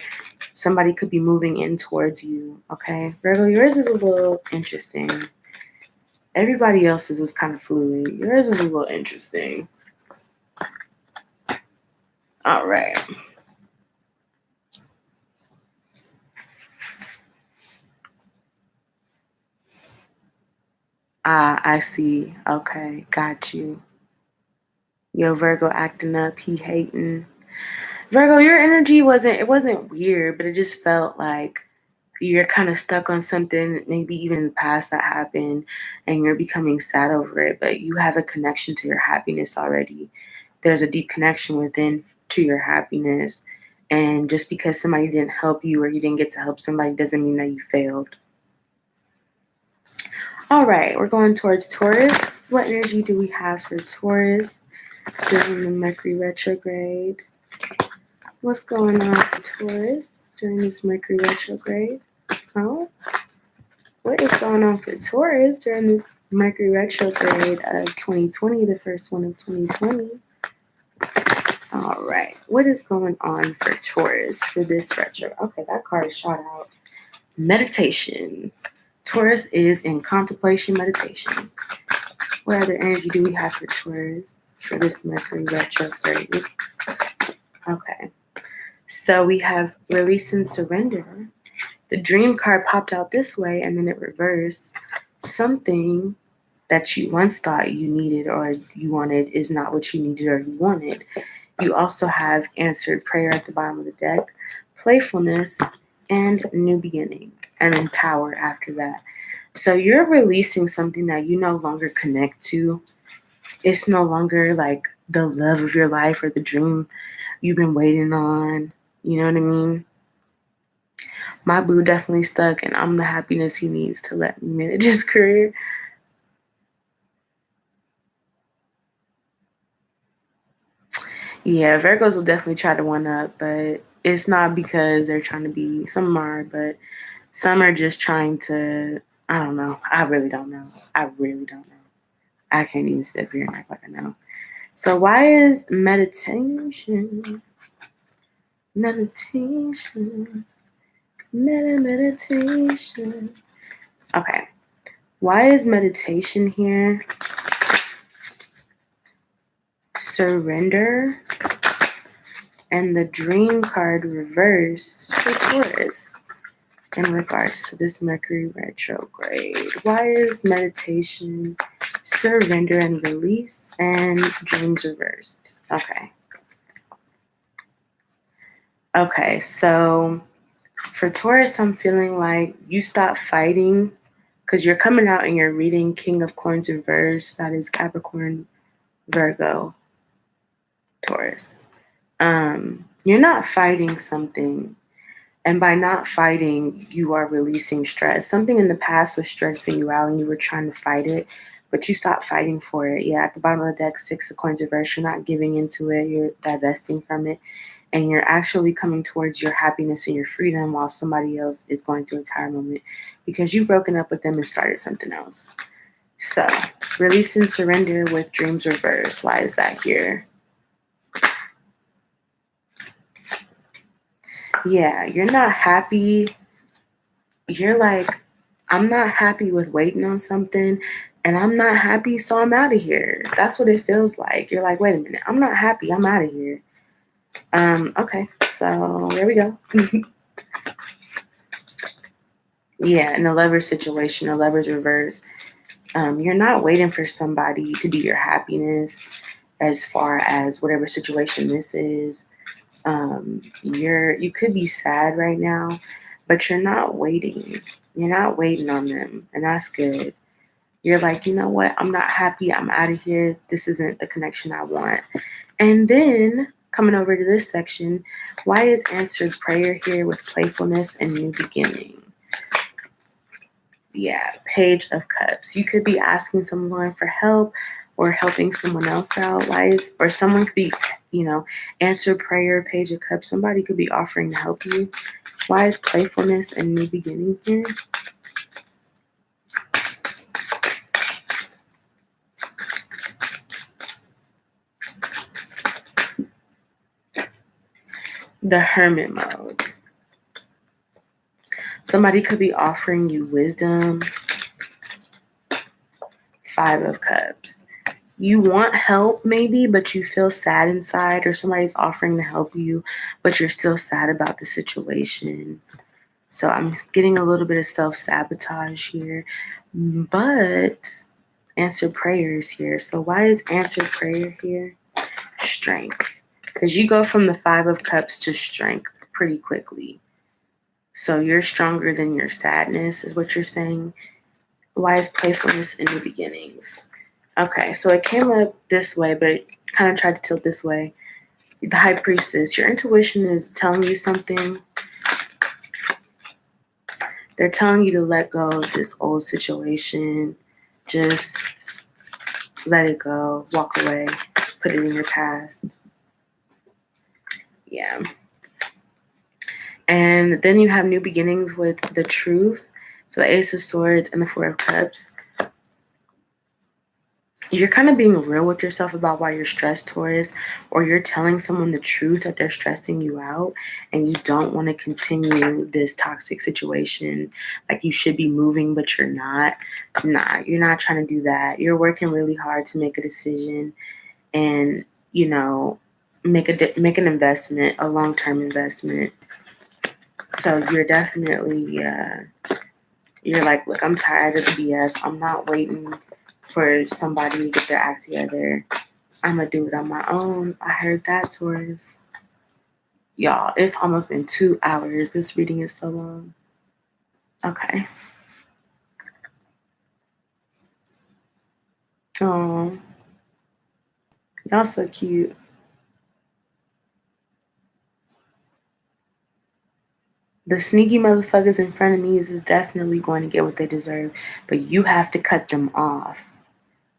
somebody could be moving in towards you, okay? Virgo, yours is a little interesting. Everybody else's was kind of fluid. Yours is a little interesting. All right. Ah, I see. Okay, got you. Yo, Virgo acting up, he hating. Virgo, your energy wasn't weird, but it just felt like you're kind of stuck on something, maybe even in the past that happened, and you're becoming sad over it, but you have a connection to your happiness already. There's a deep connection within to your happiness. And just because somebody didn't help you or you didn't get to help somebody doesn't mean that you failed. All right, we're going towards Taurus. What energy do we have for Taurus during the Mercury retrograde? What's going on for Taurus during this Mercury retrograde? Oh, what is going on for Taurus during this Mercury retrograde of 2020, the first one of 2020? All right, what is going on for Taurus for this retro? Okay, that card is shot out. Meditation. Taurus is in contemplation meditation. What other energy do we have for Taurus for this Mercury retrograde? Okay, so we have release and surrender. The dream card popped out this way and then it reversed. Something that you once thought you needed or you wanted is not what you needed or you wanted. You also have answered prayer at the bottom of the deck, playfulness, and new beginning, and then power after that. So you're releasing something that you no longer connect to. It's no longer like the love of your life or the dream you've been waiting on. You know what I mean? My boo definitely stuck, and I'm the happiness he needs to let me manage his career. Yeah, Virgos will definitely try to one up, but it's not because they're trying to be, some are, but some are just trying to, I don't know. I really don't know. I really don't know. I can't even sit up here and act like I know. So why is meditation, meditation. Okay. Why is meditation here? Surrender and the dream card reverse for Taurus in regards to this Mercury retrograde. Why is meditation, surrender and release, and dreams reversed? Okay, so for Taurus, I'm feeling like you stop fighting because you're coming out and you're reading King of Coins reverse. That is Capricorn, Virgo, Taurus. You're not fighting something. And by not fighting, you are releasing stress. Something in the past was stressing you out and you were trying to fight it, but you stopped fighting for it. Yeah, at the bottom of the deck, Six of Coins reverse, you're not giving into it, you're divesting from it. And you're actually coming towards your happiness and your freedom while somebody else is going through a tired moment because you've broken up with them and started something else. So, release and surrender with dreams reverse. Why is that here? Yeah, you're not happy. You're like, I'm not happy with waiting on something, and I'm not happy, so I'm out of here. That's what it feels like. You're like, wait a minute, I'm not happy, I'm out of here. Okay, so there we go. Yeah, in the lover situation, the lover's reverse, you're not waiting for somebody to be your happiness as far as whatever situation this is. You could be sad right now, but you're not waiting. You're not waiting on them, and that's good. You're like, you know what? I'm not happy. I'm out of here. This isn't the connection I want. And then coming over to this section, why is answered prayer here with playfulness and new beginning? Yeah, Page of Cups. You could be asking someone for help or helping someone else out. Or someone could be, answer prayer, Page of Cups. Somebody could be offering to help you. Why is playfulness and new beginning here? The Hermit mode. Somebody could be offering you wisdom. Five of Cups. You want help maybe, but you feel sad inside, or somebody's offering to help you, but you're still sad about the situation. So I'm getting a little bit of self-sabotage here, but answer prayers here. So why is answer prayer here? Strength. Because you go from the Five of Cups to strength pretty quickly. So you're stronger than your sadness is what you're saying. Why is playfulness in the beginnings? Okay, so it came up this way, but it kind of tried to tilt this way. The High Priestess, your intuition is telling you something. They're telling you to let go of this old situation. Just let it go. Walk away. Put it in your past. Yeah. And then you have new beginnings with the Truth. So the Ace of Swords and the Four of Cups. You're kind of being real with yourself about why you're stressed, Taurus, or you're telling someone the truth that they're stressing you out and you don't want to continue this toxic situation. Like you should be moving, but you're not. Nah, you're not trying to do that. You're working really hard to make a decision and, make an investment, a long-term investment. So you're definitely, you're like, look, I'm tired of the BS. I'm not waiting for somebody to get their act together. I'm going to do it on my own. I heard that, Taurus. Y'all, it's almost been 2 hours. This reading is so long. Okay. Oh, y'all so cute. The sneaky motherfuckers in front of me is definitely going to get what they deserve, but you have to cut them off.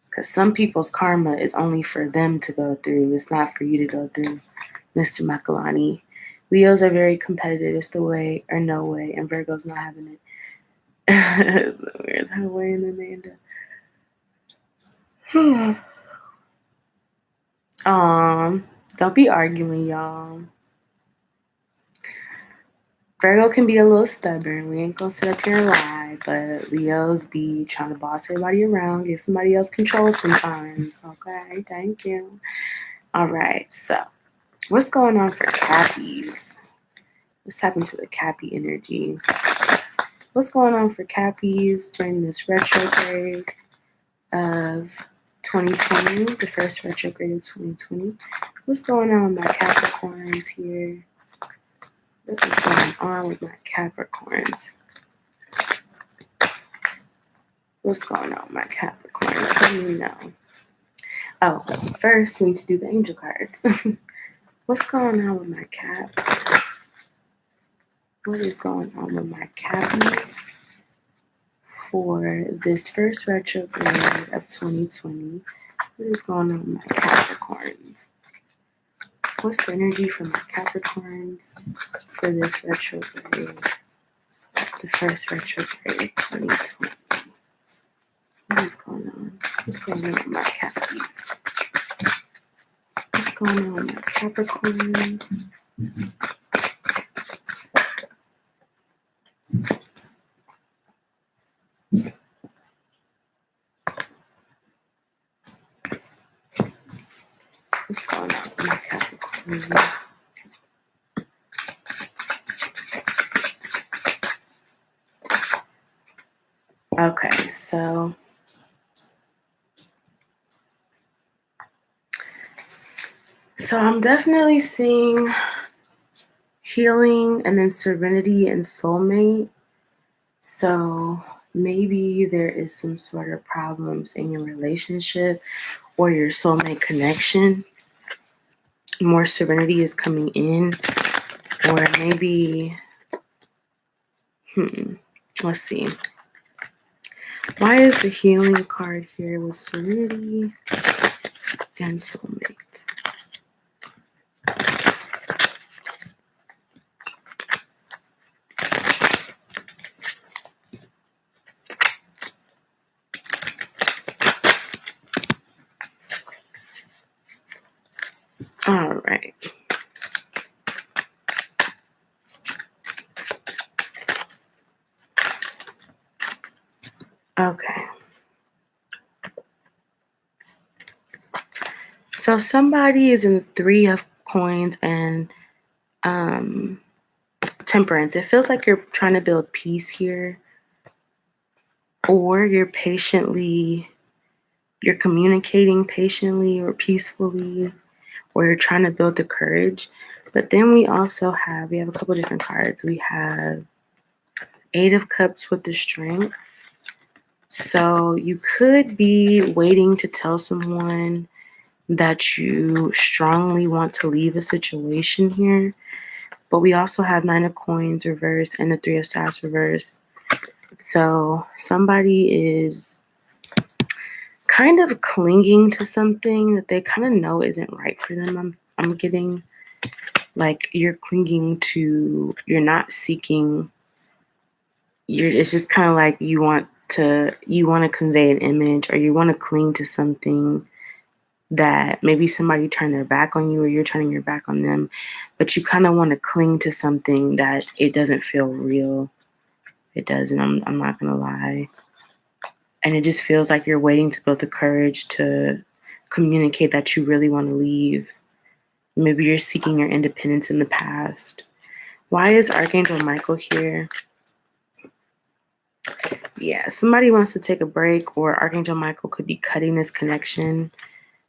Because some people's karma is only for them to go through. It's not for you to go through, Mr. Makalani. Leos are very competitive. It's the way or no way, and Virgo's not having it. We're that way in Amanda. Don't be arguing, y'all. Virgo can be a little stubborn. We ain't gonna sit up here and lie, but Leos be trying to boss everybody around, give somebody else control sometimes. Okay, thank you. All right, so what's going on for Cappies? Let's tap into the Cappy energy. What's going on for Cappies during this retrograde of 2020, the first retrograde of 2020? What's going on with my Capricorns here? What is going on with my Capricorns? What's going on with my Capricorns? Let me know. Oh, first we need to do the angel cards. What's going on with my Caps? What is going on with my Cappies for this first retrograde of 2020? What is going on with my Capricorns? What's the energy for my Capricorns for this retrograde? The first retrograde of 2020. What is going on? What's going on with my Cappies? What's going on with my Capricorns? What's going on with my Capricorns? Okay, so I'm definitely seeing healing and then serenity and soulmate. So maybe there is some sort of problems in your relationship or your soulmate connection. More serenity is coming in, or maybe, let's see. Why is the healing card here with serenity and soulmate? All right. Okay. So somebody is in the 3 of coins and temperance. It feels like you're trying to build peace here, or you're communicating patiently or peacefully, or you're trying to build the courage. But then we have a couple different cards. We have 8 of Cups with the Strength. So you could be waiting to tell someone that you strongly want to leave a situation here. But we also have 9 of Coins reversed and the 3 of Staffs reversed. So somebody is kind of clinging to something that they kind of know isn't right for them. I'm getting like you're clinging to, you're not seeking, it's just kind of like you want to convey an image, or you want to cling to something that maybe somebody turned their back on you or you're turning your back on them, but you kind of want to cling to something that it doesn't feel real. It doesn't. I'm not going to lie. And it just feels like you're waiting to build the courage to communicate that you really want to leave. Maybe you're seeking your independence in the past. Why is Archangel Michael here? Yeah, somebody wants to take a break, or Archangel Michael could be cutting this connection,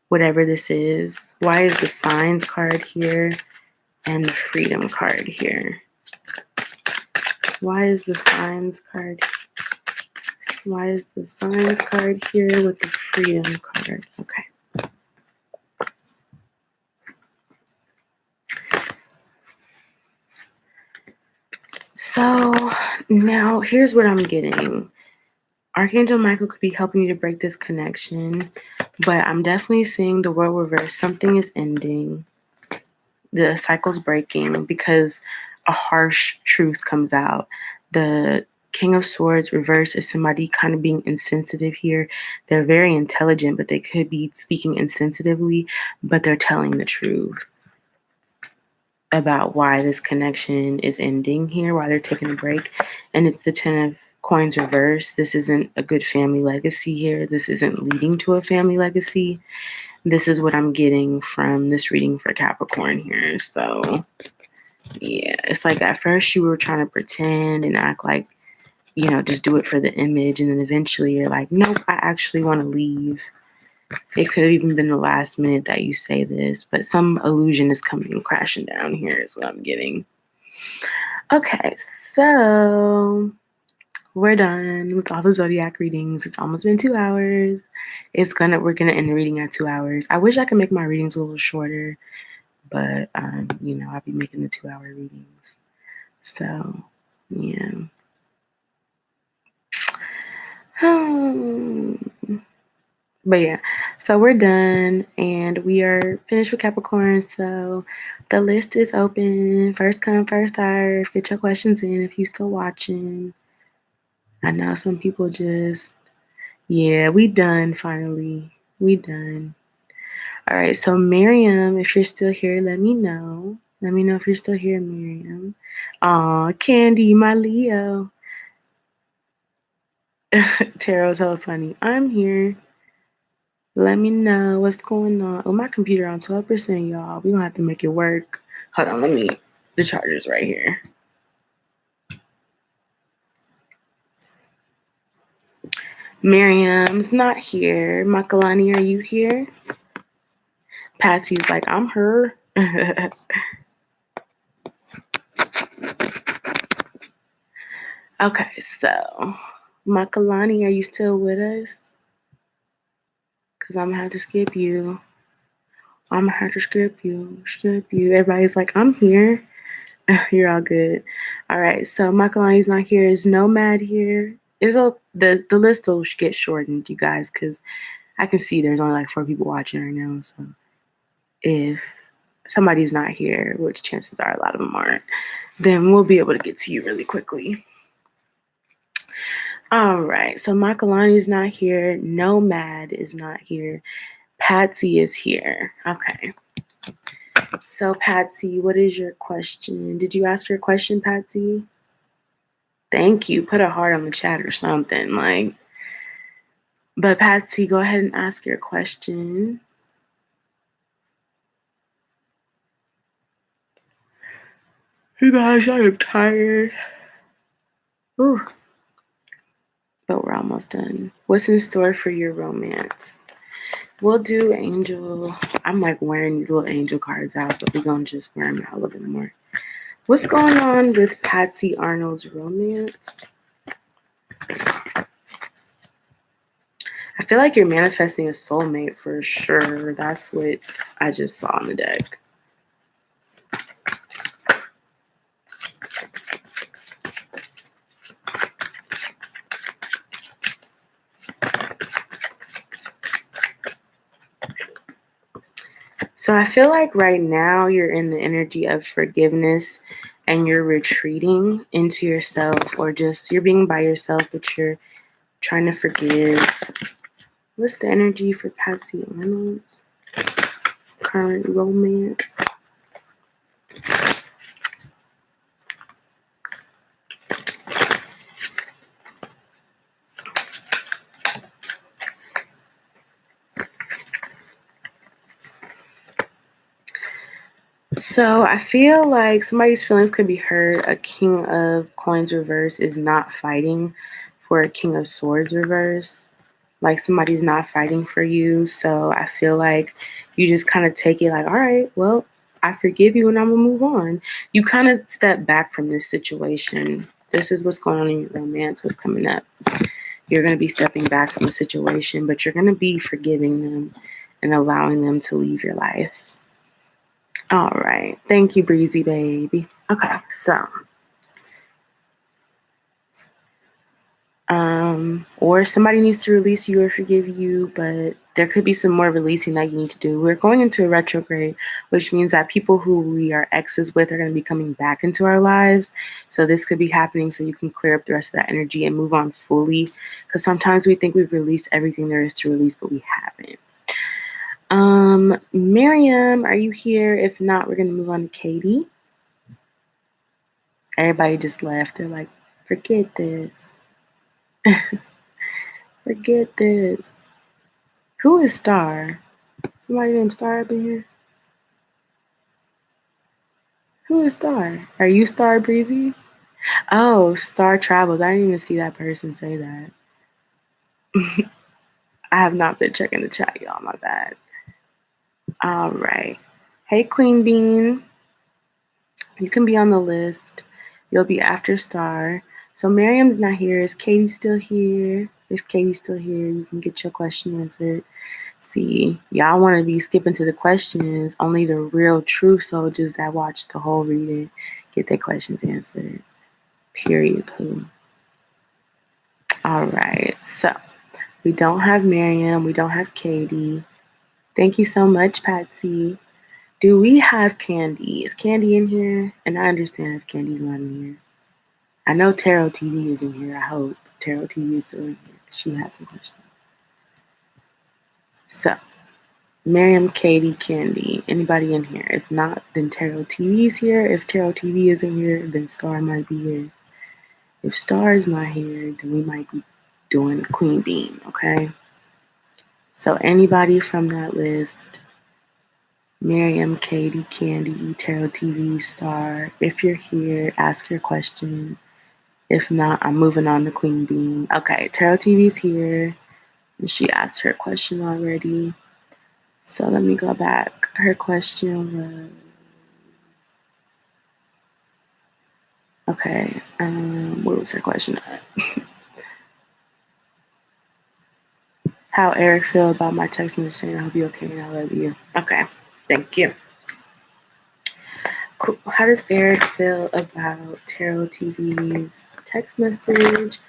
whatever this is. Why is the Signs card here and the Freedom card here? Why is the Signs card? Why is the Signs card here with the Freedom card? Okay. So now here's what I'm getting. Archangel Michael could be helping you to break this connection, but I'm definitely seeing the world reverse. Something is ending. The cycle's breaking because a harsh truth comes out. The King of Swords reverse is somebody kind of being insensitive here. They're very intelligent, but they could be speaking insensitively, but they're telling the truth about why this connection is ending here, why they're taking a break. And it's the 10 of Coins reverse. This isn't a good family legacy here. This isn't leading to a family legacy. This is what I'm getting from this reading for Capricorn here. So yeah, it's like at first you were trying to pretend and act like, just do it for the image. And then eventually you're like, nope, I actually want to leave. It could have even been the last minute that you say this, but some illusion is coming crashing down here is what I'm getting. Okay, so we're done with all the zodiac readings. It's almost been 2 hours. We're gonna end the reading at 2 hours. I wish I could make my readings a little shorter, but I'll be making the 2-hour readings. So yeah. But yeah, so we're done and we are finished with Capricorn. So the list is open. First come, first serve. Get your questions in if you're still watching. I know some people we done finally. We done. All right, so Miriam, if you're still here, let me know. Let me know if you're still here, Miriam. Aw, Candy, my Leo. Tarot's so funny. I'm here. Let me know what's going on. Oh, my computer on 12%, y'all. We gonna have to make it work. Hold on, the charger's right here. Miriam's not here. Makalani, are you here? Patsy's like, I'm her. Okay, so Makalani, are you still with us? Because I'm gonna have to skip you. Skip you. Everybody's like, I'm here. You're all good. All right, so Makalani's not here. Is Nomad here? The list will get shortened, you guys, because I can see there's only like 4 people watching right now. So if somebody's not here, which chances are a lot of them aren't, then we'll be able to get to you really quickly. All right, so Makalani's not here. Nomad is not here. Patsy is here. Okay. So Patsy, what is your question? Did you ask your question, Patsy? Thank you. Put a heart on the chat or something. But Patsy, go ahead and ask your question. You guys, I am tired. Ooh. But we're almost done. What's in store for your romance? We'll do angel. I'm like wearing these little angel cards out, but we're going to just wear them out a little bit more. What's going on with Patsy Arnold's romance? I feel like you're manifesting a soulmate for sure. That's what I just saw on the deck. So I feel like right now you're in the energy of forgiveness and you're retreating into yourself, or just you're being by yourself, but you're trying to forgive. What's the energy for Patsy Arnold's current romance? So I feel like somebody's feelings could be hurt. A King of Coins reverse is not fighting for a King of Swords reverse. Like somebody's not fighting for you. So I feel like you just kind of take it like, all right, well, I forgive you and I'm going to move on. You kind of step back from this situation. This is what's going on in your romance, what's coming up. You're going to be stepping back from the situation, but you're going to be forgiving them and allowing them to leave your life. All right. Thank you, Breezy Baby. Okay, so. Or somebody needs to release you or forgive you, but there could be some more releasing that you need to do. We're going into a retrograde, which means that people who we are exes with are going to be coming back into our lives. So this could be happening so you can clear up the rest of that energy and move on fully. Because sometimes we think we've released everything there is to release, but we haven't. Miriam, are you here? If not, we're going to move on to Katie. Everybody just left. They're like, forget this. Forget this. Who is Star? Somebody named Star up in here? Who is Star? Are you Star Breezy? Oh, Star Travels. I didn't even see that person say that. I have not been checking the chat, y'all. My bad. All right. Hey, Queen Bean. You can be on the list. You'll be after Star. So Miriam's not here. Is Katie still here? If Katie's still here, you can get your question answered. See, y'all want to be skipping to the questions. Only the real true soldiers that watch the whole reading get their questions answered. Period. Poo. All right. So we don't have Miriam. We don't have Katie. Thank you so much, Patsy. Do we have Candy? Is Candy in here? And I understand if Candy's not in here. I know Tarot TV is in here. I hope Tarot TV is still in here. She has some questions. So, Miriam, Katie, Candy, anybody in here? If not, then Tarot TV is here. If Tarot TV isn't here, then Star might be here. If Star is not here, then we might be doing Queen Bean, okay? So anybody from that list, Miriam, Katie, Candy, Tarot TV, Star, if you're here, ask your question. If not, I'm moving on to Queen Bean. Okay, Tarot TV's here. And she asked her question already. So let me go back. Her question was, okay, what was her question? How Eric feel about my text message saying I hope you're okay and I love you. Okay, thank you. Cool. How does Eric feel about Tarot TV's text message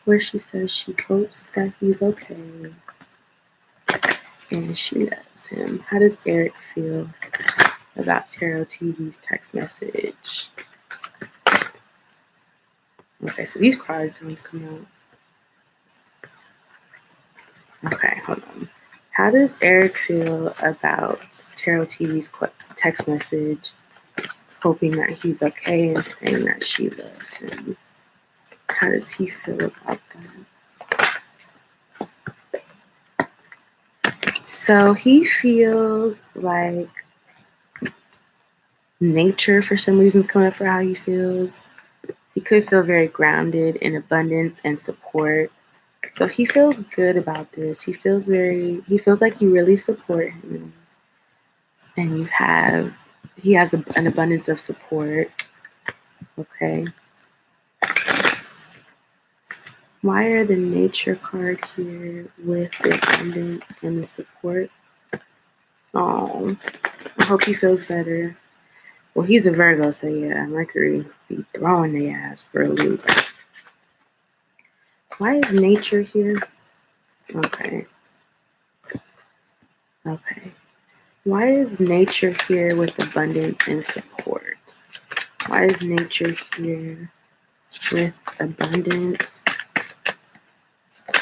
where she says she hopes that he's okay and she loves him? How does Eric feel about Tarot TV's text message? Okay, so these cards don't come out. Okay, hold on. How does Eric feel about Tarot TV's text message, hoping that he's okay and saying that she loves him? How does he feel about that? So he feels like nature for some reason is coming up for how he feels. He could feel very grounded in abundance and support. So he feels good about this. He feels like you really support him. And he has an abundance of support. Okay. Why are the nature card here with the abundance and the support? Oh, I hope he feels better. Well, he's a Virgo, so yeah, Mercury be throwing the ass for a loop. Why is nature here? Okay. Okay. Why is nature here with abundance and support? Why is nature here with abundance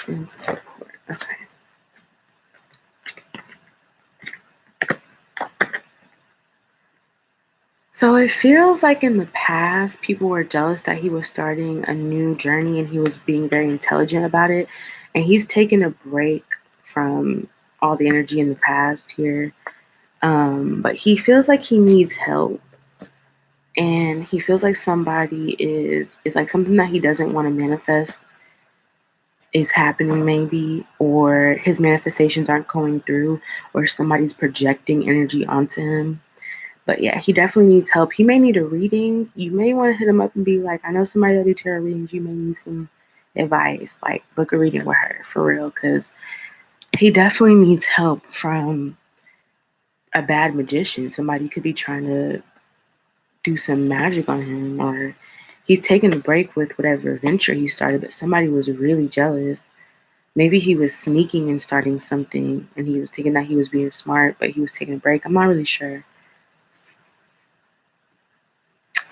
and support? Okay. So it feels like in the past, people were jealous that he was starting a new journey and he was being very intelligent about it. And he's taken a break from all the energy in the past here. But he feels like he needs help. And he feels like somebody is like something that he doesn't want to manifest is happening maybe, or his manifestations aren't going through, or somebody's projecting energy onto him. But yeah, he definitely needs help. He may need a reading. You may want to hit him up and be like, I know somebody that do tarot readings. You may need some advice, like book a reading with her for real, because he definitely needs help from a bad magician. Somebody could be trying to do some magic on him, or he's taking a break with whatever venture he started, but somebody was really jealous. Maybe he was sneaking and starting something and he was thinking that he was being smart, but he was taking a break. I'm not really sure.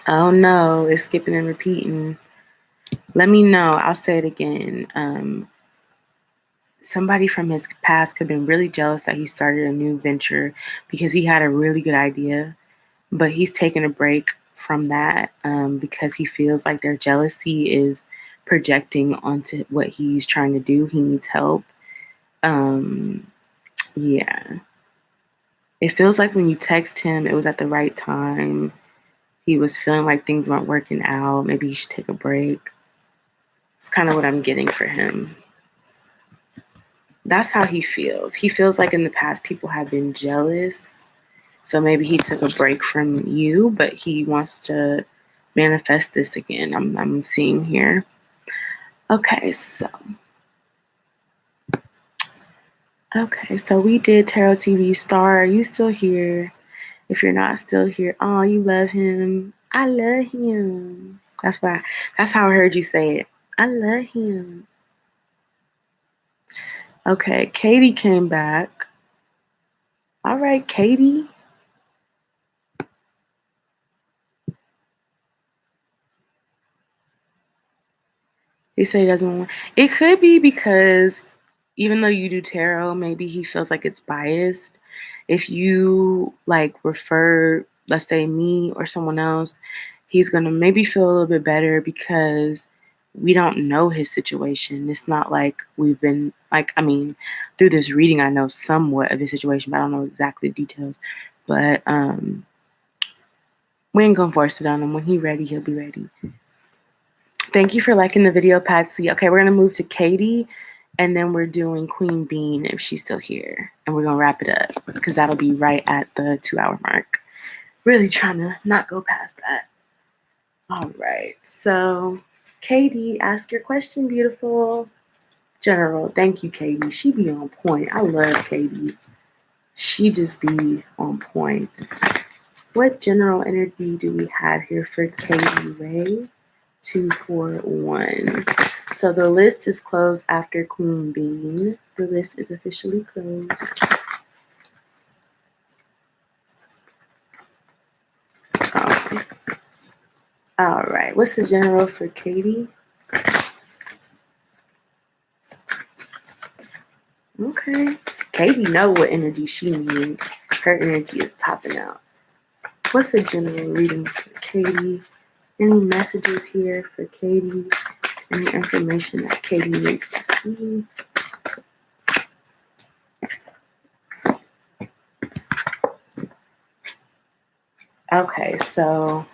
Oh no, it's skipping and repeating. Let me know. I'll say it again. Somebody from his past could have been really jealous that he started a new venture because he had a really good idea, but he's taking a break from that because he feels like their jealousy is projecting onto what he's trying to do. He needs help. Yeah. It feels like when you text him, it was at the right time. He was feeling like things weren't working out. Maybe he should take a break. It's kind of what I'm getting for him. That's how he feels. He feels like in the past people have been jealous. So maybe he took a break from you, but he wants to manifest this again. I'm seeing here. Okay, so we did Tarot TV. Star, are you still here? If you're not still here, oh, you love him. I love him. That's how I heard you say it. I love him. Okay, Katie came back. All right, Katie. He said he doesn't want. It could be because even though you do tarot, maybe he feels like it's biased. If you like refer, let's say me or someone else, he's gonna maybe feel a little bit better because we don't know his situation. It's not like we've been like, I mean, through this reading, I know somewhat of his situation, but I don't know exactly the details. But we ain't gonna force it on him. When he's ready, he'll be ready. Thank you for liking the video, Patsy. Okay, we're gonna move to Katie, and then we're doing Queen Bean if she's still here, and we're gonna wrap it up because that'll be right at the 2-hour mark. Really trying to not go past that. All right, so Katie, ask your question, beautiful. General, thank you, Katie. She be on point. I love Katie. She just be on point. What general energy do we have here for Katie Ray? 241. So the list is closed after Queen Bean. The list is officially closed. Okay. All right. What's the general for Katie? Okay. Katie know what energy she needs. Her energy is popping out. What's the general reading for Katie? Any messages here for Katie? Any information that Katie needs to see? Okay, so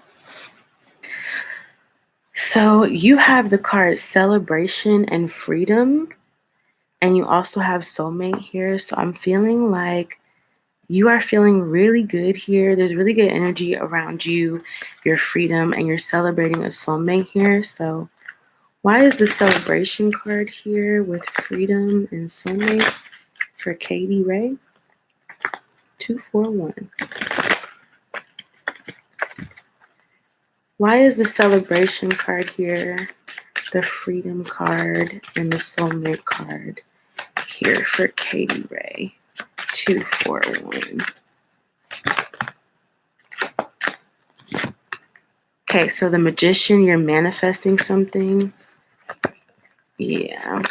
you have the card Celebration and Freedom, and you also have Soulmate here. So I'm feeling like you are feeling really good here. There's really good energy around you, your freedom, and you're celebrating a soulmate here. So why is the Celebration card here with freedom and soulmate for Katie Ray? 241. Why is the Celebration card here, the freedom card, and the soulmate card here for Katie Ray? 241. Okay, so the Magician, you're manifesting something. Yeah.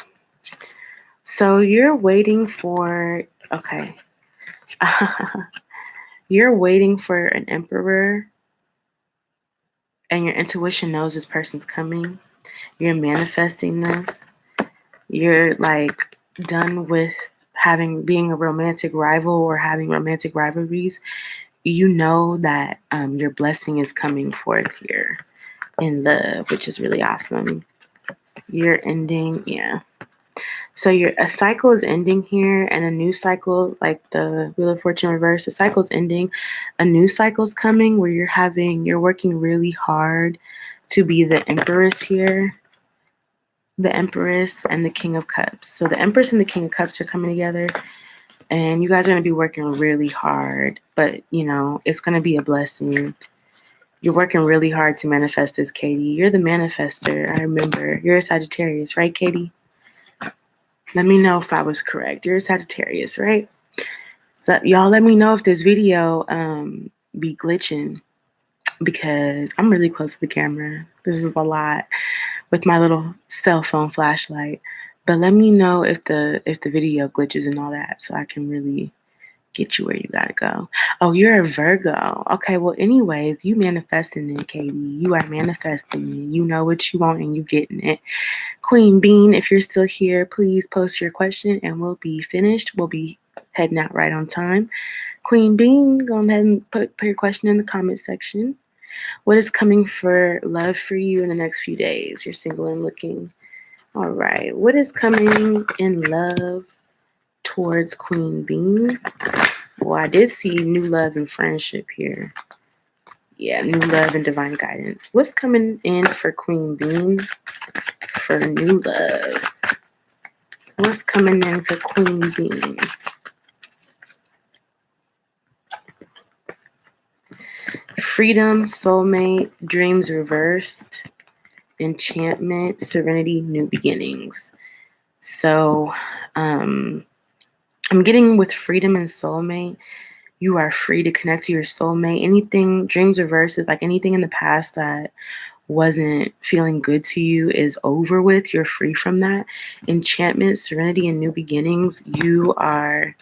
So you're waiting for, okay. You're waiting for an Emperor, and your intuition knows this person's coming. You're manifesting this. You're like done with being a romantic rival or having romantic rivalries. You know that your blessing is coming forth here in love, which is really awesome. You're ending, yeah. So a cycle is ending here, and a new cycle, like the Wheel of Fortune reverse, the cycle's ending. A new cycle's coming where you're working really hard to be the Empress here. The Empress and the King of Cups. So the Empress and the King of Cups are coming together, and you guys are going to be working really hard, but it's going to be a blessing. You're working really hard to manifest this, Katie. You're the manifester. I remember. You're a Sagittarius, right, Katie? Let me know if I was correct. You're a Sagittarius, right? Y'all let me know if this video be glitching, because I'm really close to the camera. This is a lot with my little cell phone flashlight. But let me know if the video glitches and all that, so I can really get you where you gotta go. Oh, you're a Virgo. Okay, well, anyways, you manifesting it, Katie. You are manifesting it. You know what you want and you getting it. Queen Bean, if you're still here, please post your question and we'll be finished. We'll be heading out right on time. Queen Bean, go ahead and put your question in the comment section. What is coming for love for you in the next few days? You're single and looking. All right. What is coming in love towards Queen Bean? Well, I did see new love and friendship here. Yeah, new love and divine guidance. What's coming in for Queen Bean for new love? What's coming in for Queen Bean? Freedom, soulmate, dreams reversed, enchantment, serenity, new beginnings. So I'm getting with freedom and soulmate. You are free to connect to your soulmate. Anything, dreams reversed is like anything in the past that wasn't feeling good to you is over with. You're free from that. Enchantment, serenity, and new beginnings. You are,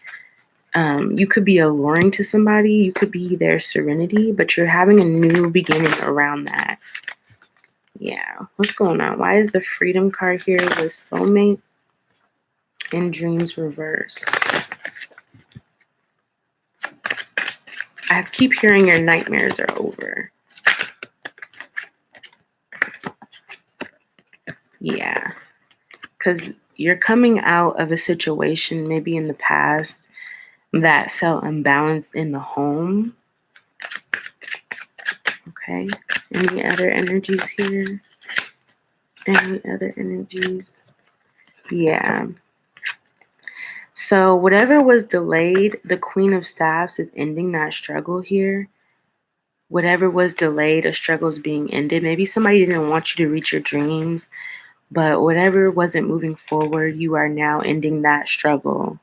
you could be alluring to somebody. You could be their serenity, but you're having a new beginning around that. Yeah, what's going on? Why is the freedom card here with soulmate and dreams reversed? I keep hearing your nightmares are over. Yeah, because you're coming out of a situation maybe in the past that felt unbalanced in the home. Okay, any other energies here? Any other energies? Yeah. So whatever was delayed, the Queen of Staffs is ending that struggle here. Whatever was delayed, a struggle is being ended. Maybe somebody didn't want you to reach your dreams, but whatever wasn't moving forward, you are now ending that struggle.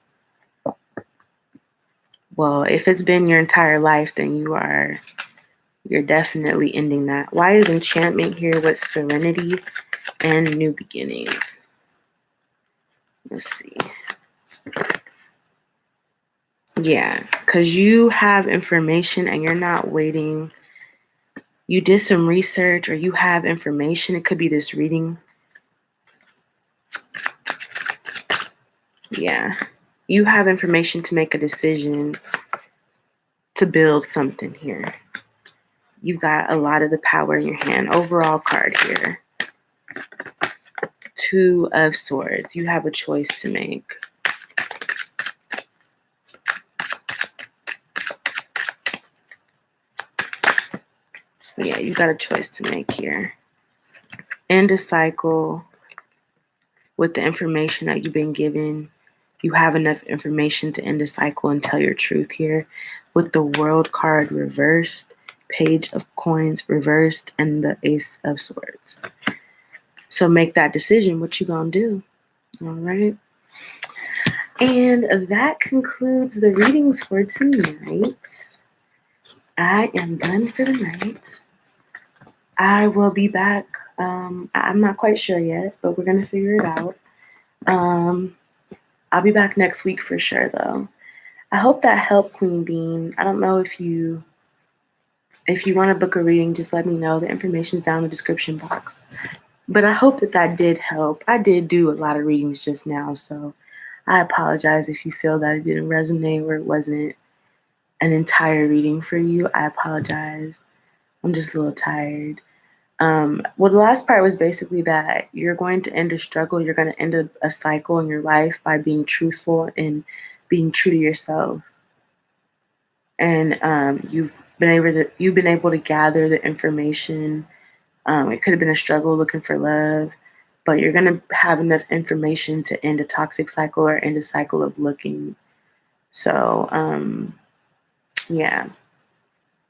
Well, if it's been your entire life, then you're definitely ending that. Why is enchantment here with serenity and new beginnings? Let's see. Yeah, because you have information and you're not waiting. You did some research or you have information. It could be this reading. Yeah. You have information to make a decision to build something here. You've got a lot of the power in your hand. Overall card here. Two of Swords. You have a choice to make. Yeah, you got a choice to make here. End a cycle with the information that you've been given. You have enough information to end the cycle and tell your truth here. With the World card reversed, Page of Coins reversed, and the Ace of Swords. So make that decision. What you gonna do? All right. And that concludes the readings for tonight. I am done for the night. I will be back. I'm not quite sure yet, but we're gonna figure it out. I'll be back next week for sure, though. I hope that helped, Queen Bean. I don't know if you want to book a reading, just let me know. The information's down in the description box. But I hope that did help. I did do a lot of readings just now, so I apologize if you feel that it didn't resonate or it wasn't an entire reading for you. I apologize. I'm just a little tired. Well, the last part was basically that you're going to end a struggle. You're going to end a cycle in your life by being truthful and being true to yourself. And you've been able to gather the information. It could have been a struggle looking for love, but you're going to have enough information to end a toxic cycle or end a cycle of looking. So, yeah,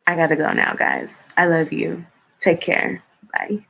I got to go now, guys. I love you. Take care. Bye.